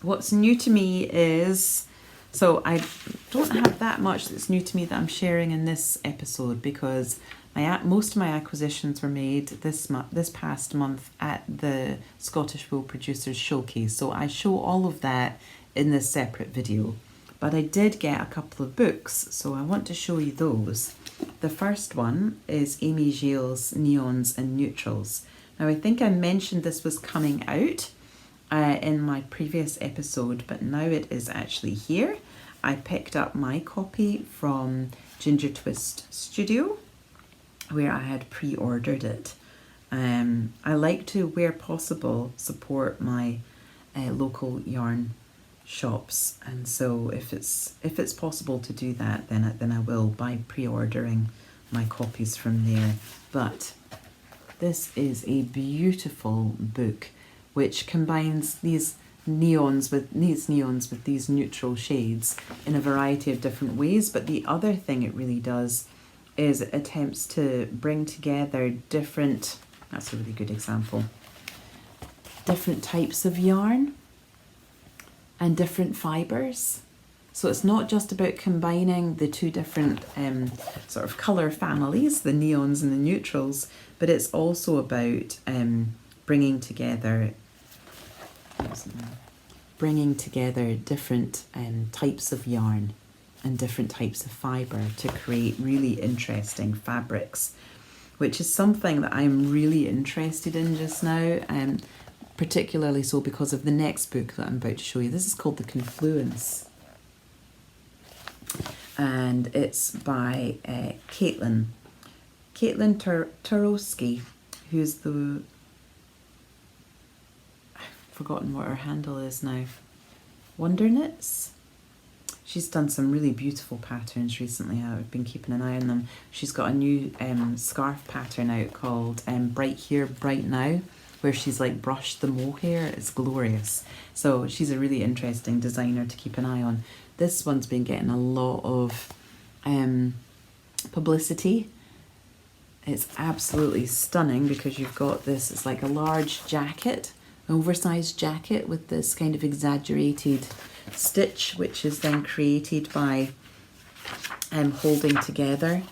what's new to me is, so I don't have that much that's new to me that I'm sharing in this episode, because most of my acquisitions were made this past month at the Scottish Wool Producers Showcase. So I show all of that in this separate video. But I did get a couple of books, so I want to show you those. The first one is Amy Gilles's Neons and Neutrals. Now I think I mentioned this was coming out in my previous episode, but now it is actually here. I picked up my copy from Ginger Twist Studio, where I had pre-ordered it. I like to, where possible, support my local yarn shops, and so if it's possible to do that, then I will, by pre-ordering my copies from there. But this is a beautiful book which combines these neons with these neutral shades in a variety of different ways. But the other thing it really does is it attempts to bring together different, that's a really good example, different types of yarn and different fibres. So it's not just about combining the two different sort of colour families, the neons and the neutrals, but it's also about bringing together different types of yarn and different types of fibre to create really interesting fabrics, which is something that I'm really interested in just now, particularly so because of the next book that I'm about to show you. This is called The Confluence, and it's by Caitlin Turowski, who's I've forgotten what her handle is now, Wonder Knits. She's done some really beautiful patterns recently. I've been keeping an eye on them. She's got a new scarf pattern out called Bright Here, Bright Now, where she's like brushed the mohair. It's glorious. So she's a really interesting designer to keep an eye on. This one's been getting a lot of publicity. It's absolutely stunning because you've got this, it's like a large jacket, an oversized jacket with this kind of exaggerated stitch, which is then created by holding together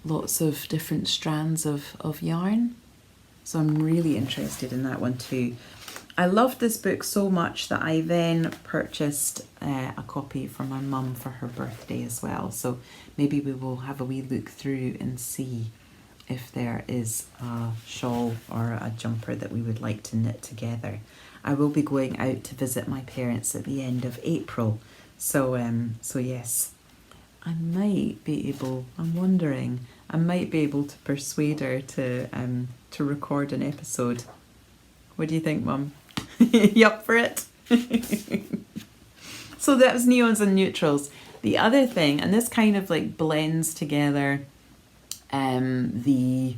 lots of different strands of yarn. So I'm really interested in that one too. I loved this book so much that I then purchased a copy for my mum for her birthday as well. So maybe we will have a wee look through and see if there is a shawl or a jumper that we would like to knit together. I will be going out to visit my parents at the end of April. So yes, I might be able, I'm wondering, I might be able to persuade her to record an episode. What do you think, Mum? You up for it? So that was Neons and Neutrals. The other thing, and this kind of like blends together the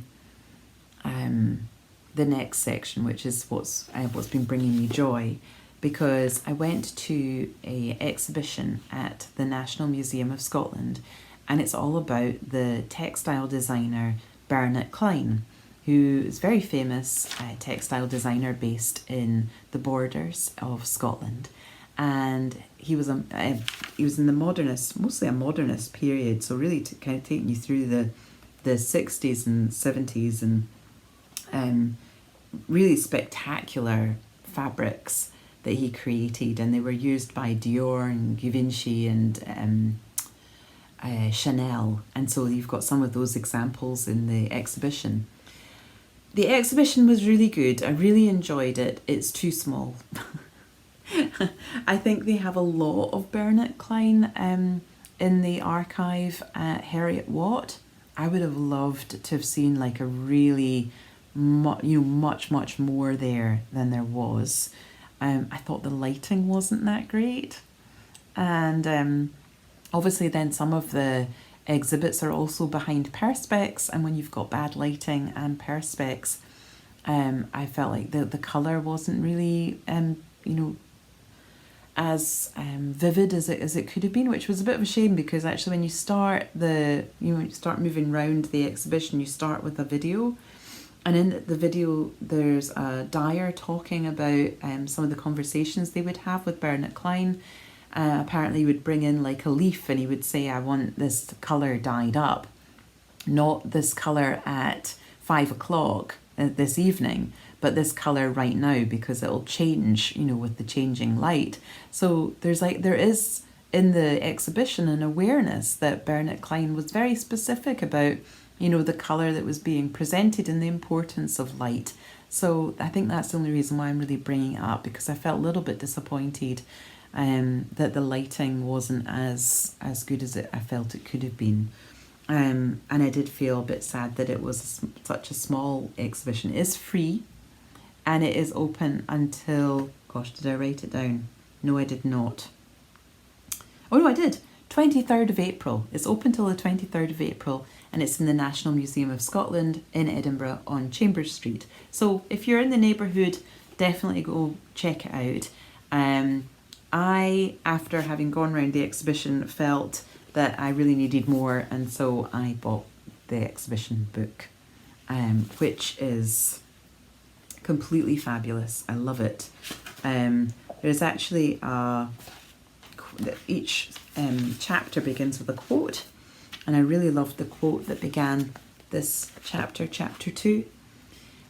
next section, which is what's been bringing me joy, because I went to a exhibition at the National Museum of Scotland, and it's all about the textile designer Bernard Klein, who is a very famous textile designer based in the borders of Scotland. And he was in the modernist, mostly a modernist period, so really kind of taking you through the 60s and 70s, and really spectacular fabrics that he created, and they were used by Dior and Givenchy and Chanel, and so you've got some of those examples in the exhibition. The exhibition was really good. I really enjoyed it. It's too small. I think they have a lot of Bernard Klein in the archive at Heriot Watt. I would have loved to have seen like a really much more there than there was. I thought the lighting wasn't that great, and obviously then some of the exhibits are also behind perspex, and when you've got bad lighting and perspex, I felt like the colour wasn't really as vivid as it could have been, which was a bit of a shame, because actually when you start moving around the exhibition, you start with a video, and in the video there's a dyer talking about some of the conversations they would have with Bernard Klein. Apparently he would bring in like a leaf and he would say, I want this colour dyed up, not this colour at 5 o'clock this evening, but this colour right now, because it'll change, with the changing light. So there is in the exhibition an awareness that Bernard Klein was very specific about, the colour that was being presented and the importance of light. So I think that's the only reason why I'm really bringing it up, because I felt a little bit disappointed that the lighting wasn't as good as I felt it could have been. And I did feel a bit sad that it was such a small exhibition. It is free, and it is open until, gosh, did I write it down? No, I did not. Oh no, I did. 23rd of April. It's open till the 23rd of April, and it's in the National Museum of Scotland in Edinburgh on Chambers Street. So if you're in the neighbourhood, definitely go check it out. I, after having gone around the exhibition, felt that I really needed more, and so I bought the exhibition book, which is completely fabulous. I love it. There's actually each chapter begins with a quote, and I really loved the quote that began this chapter, chapter 2.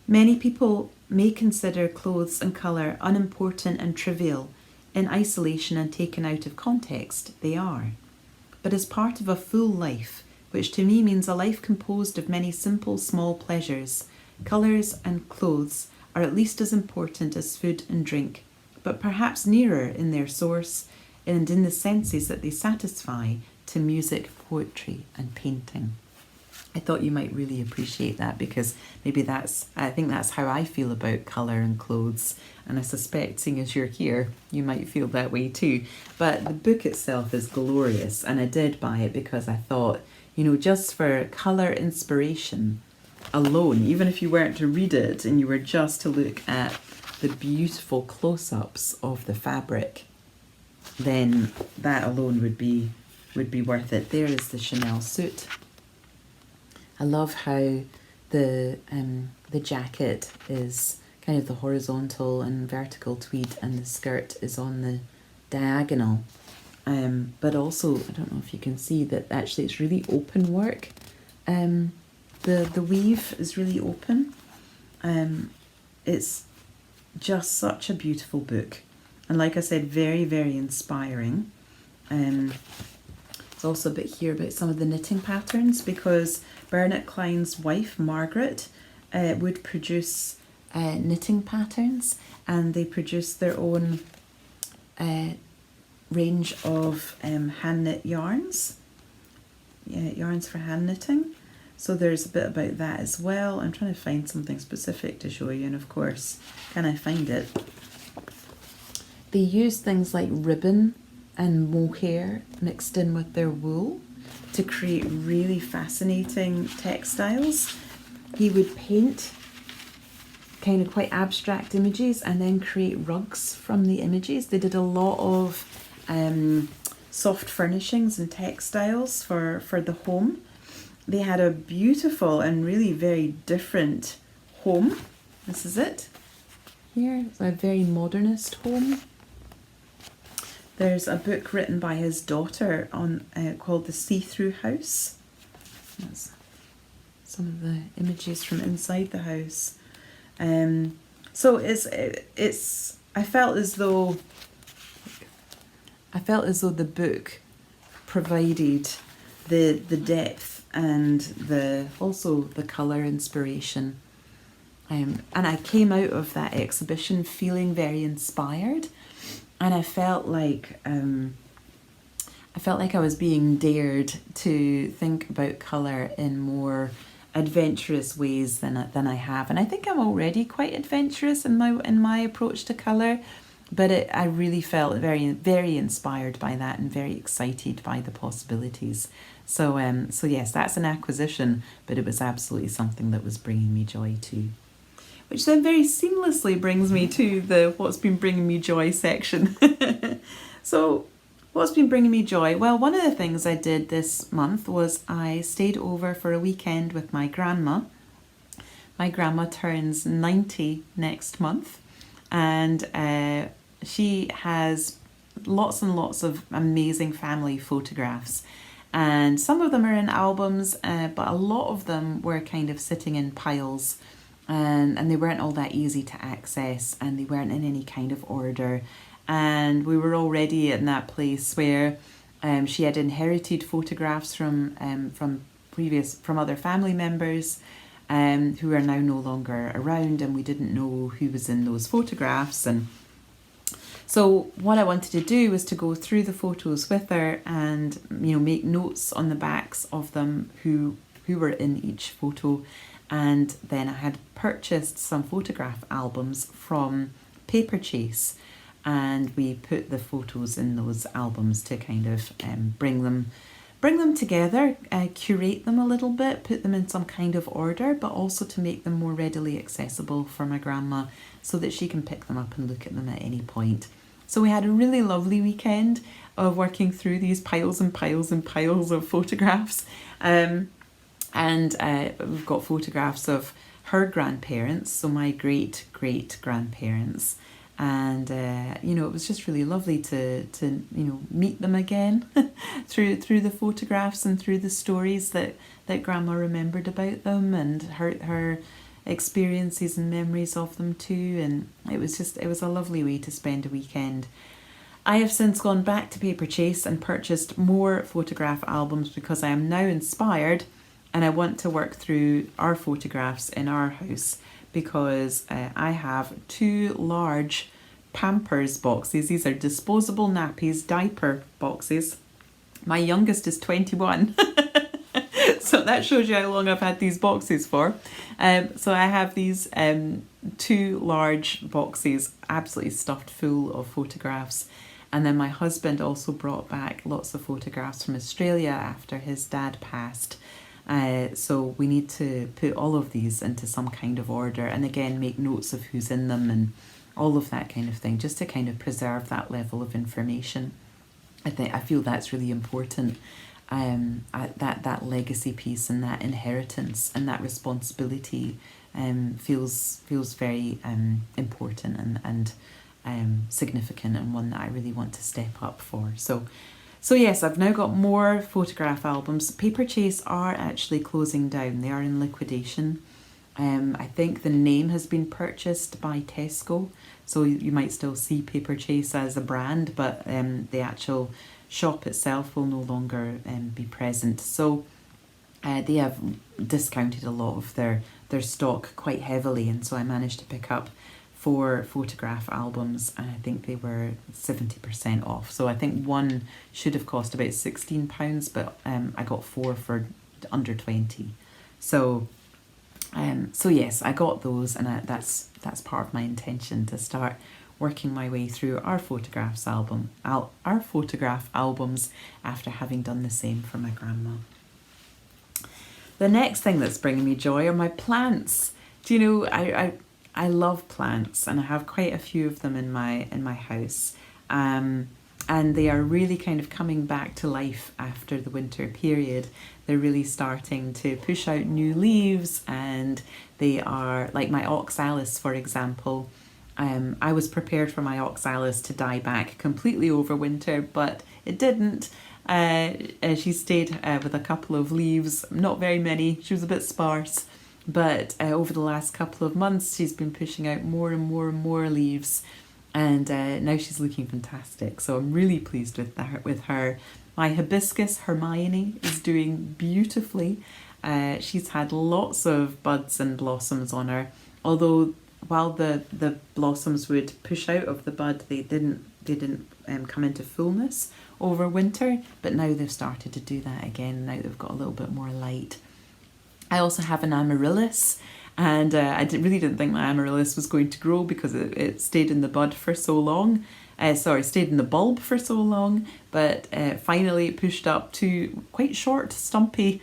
Many people may consider clothes and colour unimportant and trivial. In isolation and taken out of context, they are. But as part of a full life, which to me means a life composed of many simple, small pleasures, colours and clothes are at least as important as food and drink, but perhaps nearer in their source and in the senses that they satisfy to music, poetry and painting. I thought you might really appreciate that, because maybe I think that's how I feel about colour and clothes, and I suspect, seeing as you're here, you might feel that way too. But the book itself is glorious, and I did buy it because I thought, just for colour inspiration alone, even if you weren't to read it and you were just to look at the beautiful close-ups of the fabric, then that alone would be worth it. There is the Chanel suit. I love how the jacket is kind of the horizontal and vertical tweed, and the skirt is on the diagonal. But also, I don't know if you can see that actually it's really open work. The weave is really open. It's just such a beautiful book, and like I said, very, very inspiring. There's also a bit here about some of the knitting patterns, because Bernard Klein's wife, Margaret, would produce knitting patterns, and they produced their own range of hand knit yarns, yarns for hand knitting. So there's a bit about that as well. I'm trying to find something specific to show you, and of course, can I find it? They use things like ribbon and mohair mixed in with their wool. to create really fascinating textiles. He would paint kind of quite abstract images and then create rugs from the images. They did a lot of soft furnishings and textiles for the home. They had a beautiful and really very different home. This is it. Here, it's a very modernist home. There's a book written by his daughter on called The See-Through House. That's some of the images from inside the house. So it's I felt as though the book provided the depth and also the colour inspiration. And I came out of that exhibition feeling very inspired, and I felt like I was being dared to think about colour in more adventurous ways than I have. And I think I'm already quite adventurous in my approach to colour, but I really felt very, very inspired by that and very excited by the possibilities. So yes, that's an acquisition, but it was absolutely something that was bringing me joy too. Which then very seamlessly brings me to the what's been bringing me joy section. So what's been bringing me joy? Well, one of the things I did this month was I stayed over for a weekend with my grandma. My grandma turns 90 next month, and she has lots and lots of amazing family photographs. And some of them are in albums, but a lot of them were kind of sitting in piles, and they weren't all that easy to access, and they weren't in any kind of order. And we were already in that place where she had inherited photographs from other family members who are now no longer around, and we didn't know who was in those photographs. And so what I wanted to do was to go through the photos with her and make notes on the backs of them who were in each photo. And then I had purchased some photograph albums from Paper Chase, and we put the photos in those albums to kind of bring them together, curate them a little bit, put them in some kind of order, but also to make them more readily accessible for my grandma so that she can pick them up and look at them at any point. So we had a really lovely weekend of working through these piles and piles and piles of photographs. And we've got photographs of her grandparents, so my great-great-grandparents. And, it was just really lovely to meet them again through the photographs and through the stories that Grandma remembered about them, and her experiences and memories of them too. And it was a lovely way to spend a weekend. I have since gone back to Paper Chase and purchased more photograph albums because I am now inspired and I want to work through our photographs in our house, because I have 2 large Pampers boxes. These are disposable nappies, diaper boxes. My youngest is 21. So that shows you how long I've had these boxes for. So I have these 2 large boxes absolutely stuffed full of photographs. And then my husband also brought back lots of photographs from Australia after his dad passed. So we need to put all of these into some kind of order, and again make notes of who's in them and all of that kind of thing, just to kind of preserve that level of information. I feel that's really important. That legacy piece and that inheritance and that responsibility feels very important and significant, and one that I really want to step up for. So yes, I've now got more photograph albums. Paper Chase are actually closing down. They are in liquidation. I think the name has been purchased by Tesco, so you might still see Paper Chase as a brand, but the actual shop itself will no longer be present. So they have discounted a lot of their stock quite heavily, and so I managed to pick up 4 photograph albums, and I think they were 70% off. So I think one should have cost about £16, but I got 4 for under 20. So yes, I got those, and that's part of my intention to start working my way through our our photograph albums after having done the same for my grandma. The next thing that's bringing me joy are my plants. Do you know, I love plants, and I have quite a few of them in my house. And they are really kind of coming back to life after the winter period. They're really starting to push out new leaves, and they are, like my oxalis, for example. I was prepared for my oxalis to die back completely over winter, but it didn't. She stayed with a couple of leaves, not very many. She was a bit sparse, but over the last couple of months, she's been pushing out more and more and more leaves. And now she's looking fantastic. So I'm really pleased with her. My hibiscus, Hermione, is doing beautifully. She's had lots of buds and blossoms on her. Although while the blossoms would push out of the bud, they didn't come into fullness over winter. But now they've started to do that again. Now they've got a little bit more light. I also have an amaryllis. And I really didn't think my amaryllis was going to grow because it stayed in the bud for so long. Stayed in the bulb for so long. But finally it pushed up to quite short, stumpy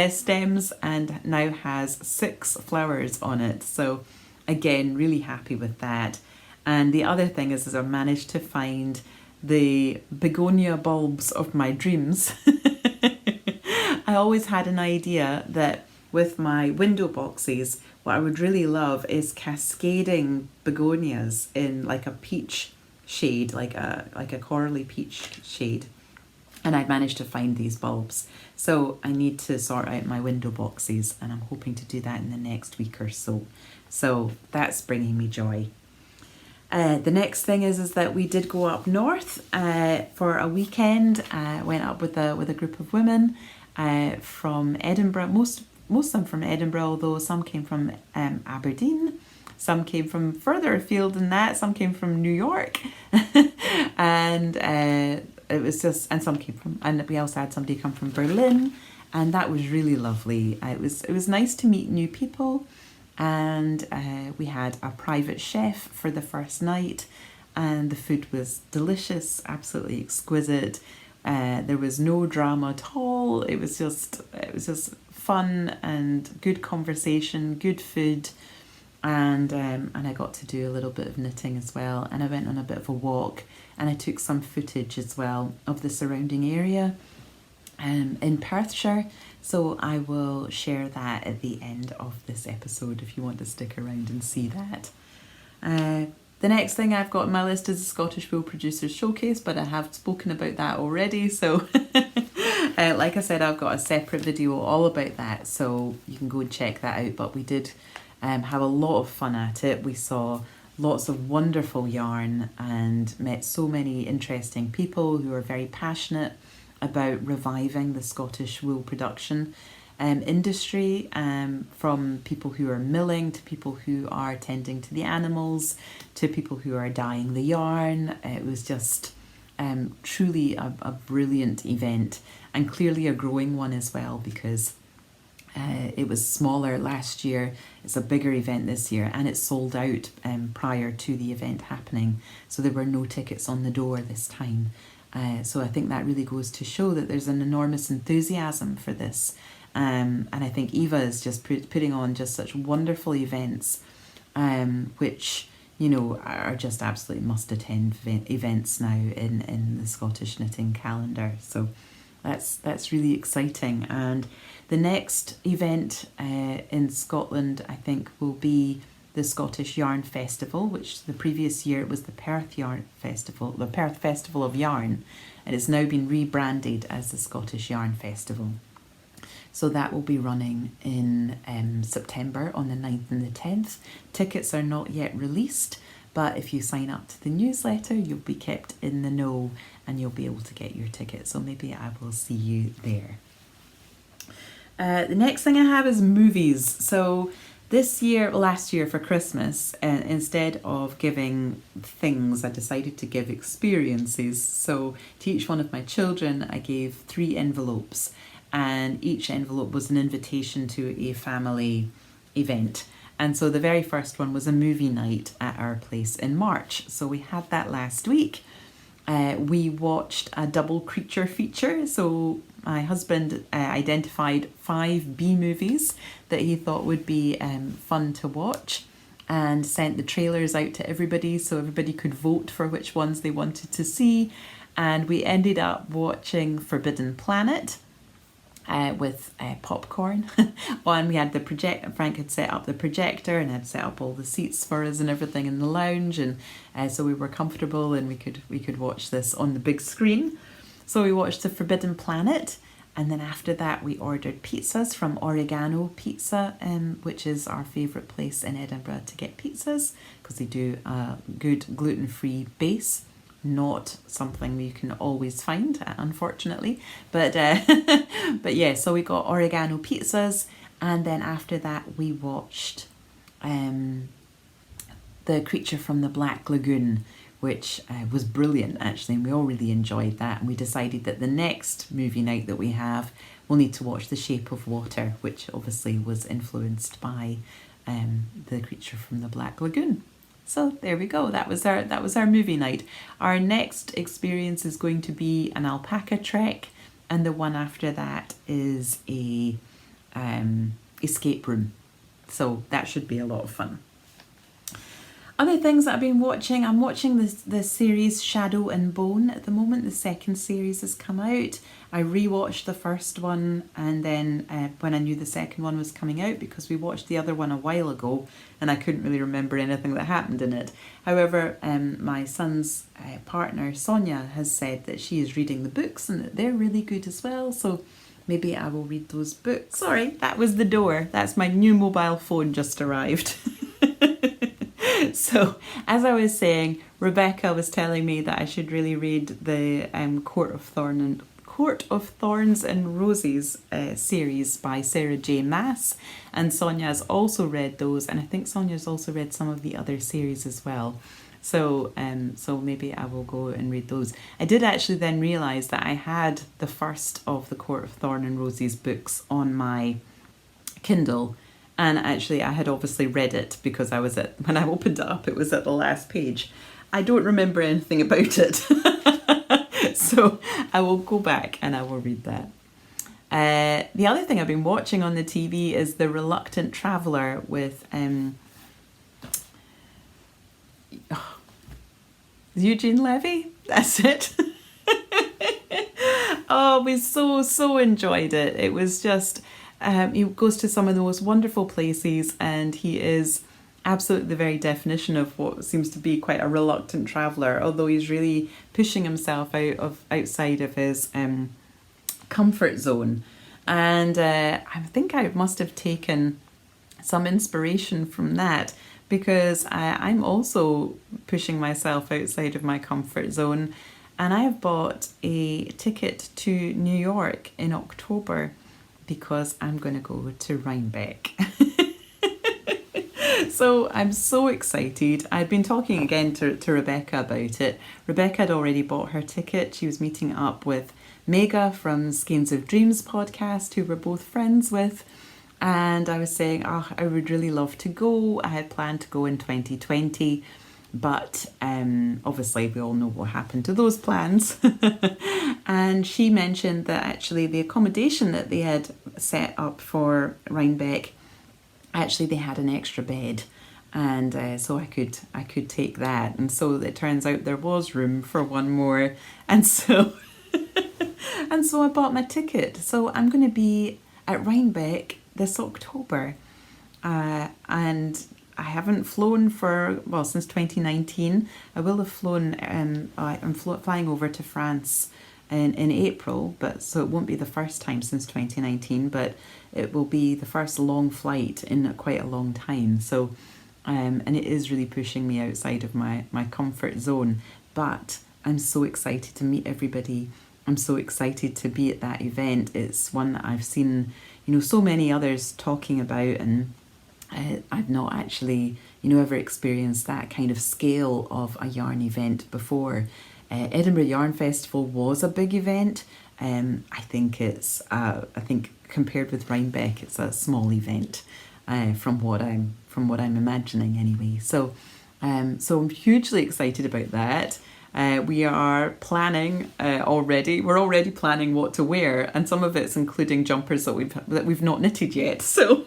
stems and now has 6 flowers on it. So again, really happy with that. And the other thing is I managed to find the begonia bulbs of my dreams. I always had an idea that with my window boxes, what I would really love is cascading begonias in like a peach shade, like a corally peach shade. And I'd managed to find these bulbs. So I need to sort out my window boxes, and I'm hoping to do that in the next week or so. So that's bringing me joy. The next thing is that we did go up north for a weekend. Went up with a group of women from Edinburgh. Most of them from Edinburgh, although some came from Aberdeen, some came from further afield than that, some came from New York, and it was just, and some came from, and we also had somebody come from Berlin, and that was really lovely. It was nice to meet new people, and we had a private chef for the first night, and the food was delicious, absolutely exquisite. There was no drama at all. It was just fun and good conversation, good food, and I got to do a little bit of knitting as well. And I went on a bit of a walk, and I took some footage as well of the surrounding area in Perthshire. So I will share that at the end of this episode if you want to stick around and see that. The next thing I've got on my list is the Scottish Wool Producers Showcase, but I have spoken about that already. So like I said, I've got a separate video all about that, so you can go and check that out. But we did have a lot of fun at it. We saw lots of wonderful yarn and met so many interesting people who are very passionate about reviving the Scottish wool production industry, from people who are milling to people who are tending to the animals to people who are dyeing the yarn. It was just truly a brilliant event, and clearly a growing one as well, because it was smaller last year. It's a bigger event this year, and it sold out prior to the event happening, so there were no tickets on the door this time. So I think that really goes to show that there's an enormous enthusiasm for this. And I think Eva is just putting on just such wonderful events, which, you know, are just absolutely must-attend events now in the Scottish knitting calendar. So that's really exciting. And the next event in Scotland, I think, will be the Scottish Yarn Festival, which the previous year it was the Perth Festival of Yarn, and it's now been rebranded as the Scottish Yarn Festival. So that will be running in September on the 9th and the 10th. Tickets are not yet released, but if you sign up to the newsletter, you'll be kept in the know and you'll be able to get your ticket. So maybe I will see you there. The next thing I have is movies. So last year for Christmas, instead of giving things, I decided to give experiences. So to each one of my children, I gave 3 envelopes. And each envelope was an invitation to a family event. And so the very first one was a movie night at our place in March. So we had that last week. We watched a double creature feature. So my husband identified 5 B movies that he thought would be fun to watch, and sent the trailers out to everybody so everybody could vote for which ones they wanted to see. And we ended up watching Forbidden Planet with popcorn. And we had the projector. Frank had set up the projector and had set up all the seats for us and everything in the lounge, and so we were comfortable and we could watch this on the big screen. So we watched the Forbidden Planet, and then after that we ordered pizzas from Oregano Pizza, which is our favourite place in Edinburgh to get pizzas, because they do a good gluten-free base. Not something you can always find, unfortunately, but but yeah, so we got Oregano pizzas, and then after that we watched The Creature from the Black Lagoon, which was brilliant actually, and we all really enjoyed that. And we decided that the next movie night that we have, we'll need to watch The Shape of Water, which obviously was influenced by The Creature from the Black Lagoon. So there we go. That was our movie night. Our next experience is going to be an alpaca trek, and the one after that is a escape room. So that should be a lot of fun. Other things that I've been watching, I'm watching the series Shadow and Bone at the moment. The second series has come out. I rewatched the first one, and then when I knew the second one was coming out, because we watched the other one a while ago and I couldn't really remember anything that happened in it. However, my son's partner Sonia has said that she is reading the books and that they're really good as well, so maybe I will read those books. Sorry, that was the door. That's my new mobile phone just arrived. So, as I was saying, Rebecca was telling me that I should really read the Court of Thorns and Roses series by Sarah J. Maas, and Sonia's also read those, and I think Sonia's also read some of the other series as well. So maybe I will go and read those. I did actually then realise that I had the first of the Court of Thorn and Roses books on my Kindle. And actually, I had obviously read it because when I opened it up, it was at the last page. I don't remember anything about it. So I will go back and I will read that. The other thing I've been watching on the TV is The Reluctant Traveller with Eugene Levy. That's it. Oh, we so enjoyed it. It was just... he goes to some of the most wonderful places, and he is absolutely the very definition of what seems to be quite a reluctant traveller, although he's really pushing himself outside of his comfort zone. And I think I must have taken some inspiration from that, because I'm also pushing myself outside of my comfort zone, and I have bought a ticket to New York in October, because I'm going to go to Rhinebeck. So I'm so excited. I'd been talking again to Rebecca about it. Rebecca had already bought her ticket. She was meeting up with Mega from Skeins of Dreams podcast, who we're both friends with. And I was saying, I would really love to go. I had planned to go in 2020. But obviously we all know what happened to those plans. And she mentioned that actually the accommodation that they had set up for Rhinebeck, actually they had an extra bed, and so I could take that. And so it turns out there was room for one more, and so I bought my ticket. So I'm going to be at Rhinebeck this October, and I haven't flown since 2019. I will have flown, I'm flying over to France in April, so it won't be the first time since 2019, but it will be the first long flight in quite a long time. So, and it is really pushing me outside of my comfort zone, but I'm so excited to meet everybody. I'm so excited to be at that event. It's one that I've seen, so many others talking about, and I've not actually, ever experienced that kind of scale of a yarn event before. Edinburgh Yarn Festival was a big event. I think compared with Rhinebeck, it's a small event. from what I'm imagining anyway. So I'm hugely excited about that. We are planning already. We're already planning what to wear, and some of it's including jumpers that we've not knitted yet. So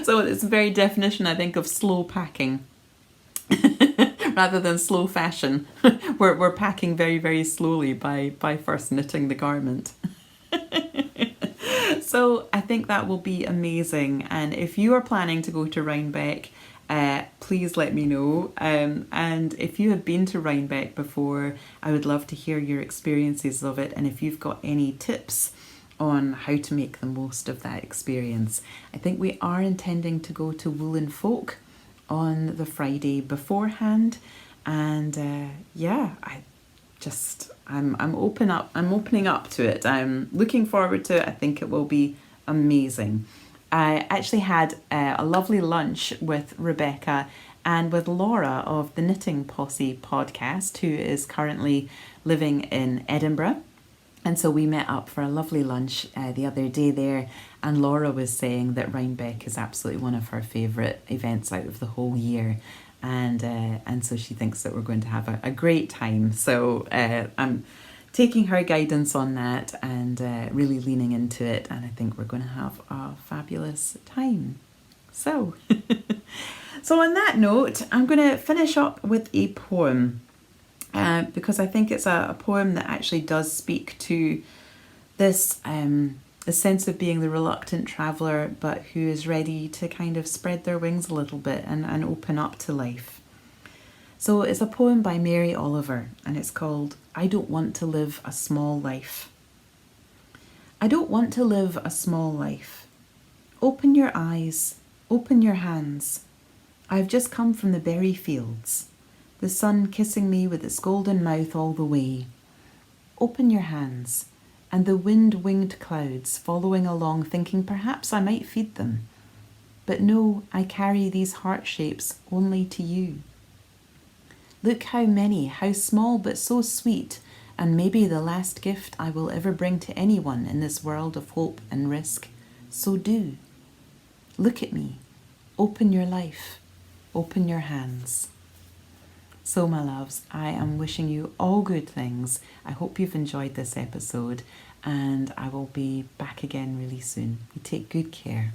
so it's a very definition, I think, of slow packing rather than slow fashion. We're packing very, very slowly by first knitting the garment. So I think that will be amazing. And if you are planning to go to Rhinebeck, please let me know. And if you have been to Rhinebeck before, I would love to hear your experiences of it. And if you've got any tips on how to make the most of that experience. I think we are intending to go to Woolen Folk on the Friday beforehand. And I'm opening up to it. I'm looking forward to it. I think it will be amazing. I actually had a lovely lunch with Rebecca and with Laura of the Knitting Posse podcast, who is currently living in Edinburgh. And so we met up for a lovely lunch the other day there, and Laura was saying that Rhinebeck is absolutely one of her favourite events out of the whole year. And so she thinks that we're going to have a great time. So I'm taking her guidance on that and really leaning into it. And I think we're going to have a fabulous time. So, so on that note, I'm going to finish up with a poem because I think it's a poem that actually does speak to this a sense of being the reluctant traveller, but who is ready to kind of spread their wings a little bit and open up to life. So it's a poem by Mary Oliver, and it's called I Don't Want to Live a Small Life. I don't want to live a small life. Open your eyes, open your hands. I've just come from the berry fields, the sun kissing me with its golden mouth all the way. Open your hands, and the wind-winged clouds following along, thinking perhaps I might feed them. But no, I carry these heart shapes only to you. Look how many, how small but so sweet, and maybe the last gift I will ever bring to anyone in this world of hope and risk. So do. Look at me. Open your life. Open your hands. So, my loves, I am wishing you all good things. I hope you've enjoyed this episode, and I will be back again really soon. You take good care.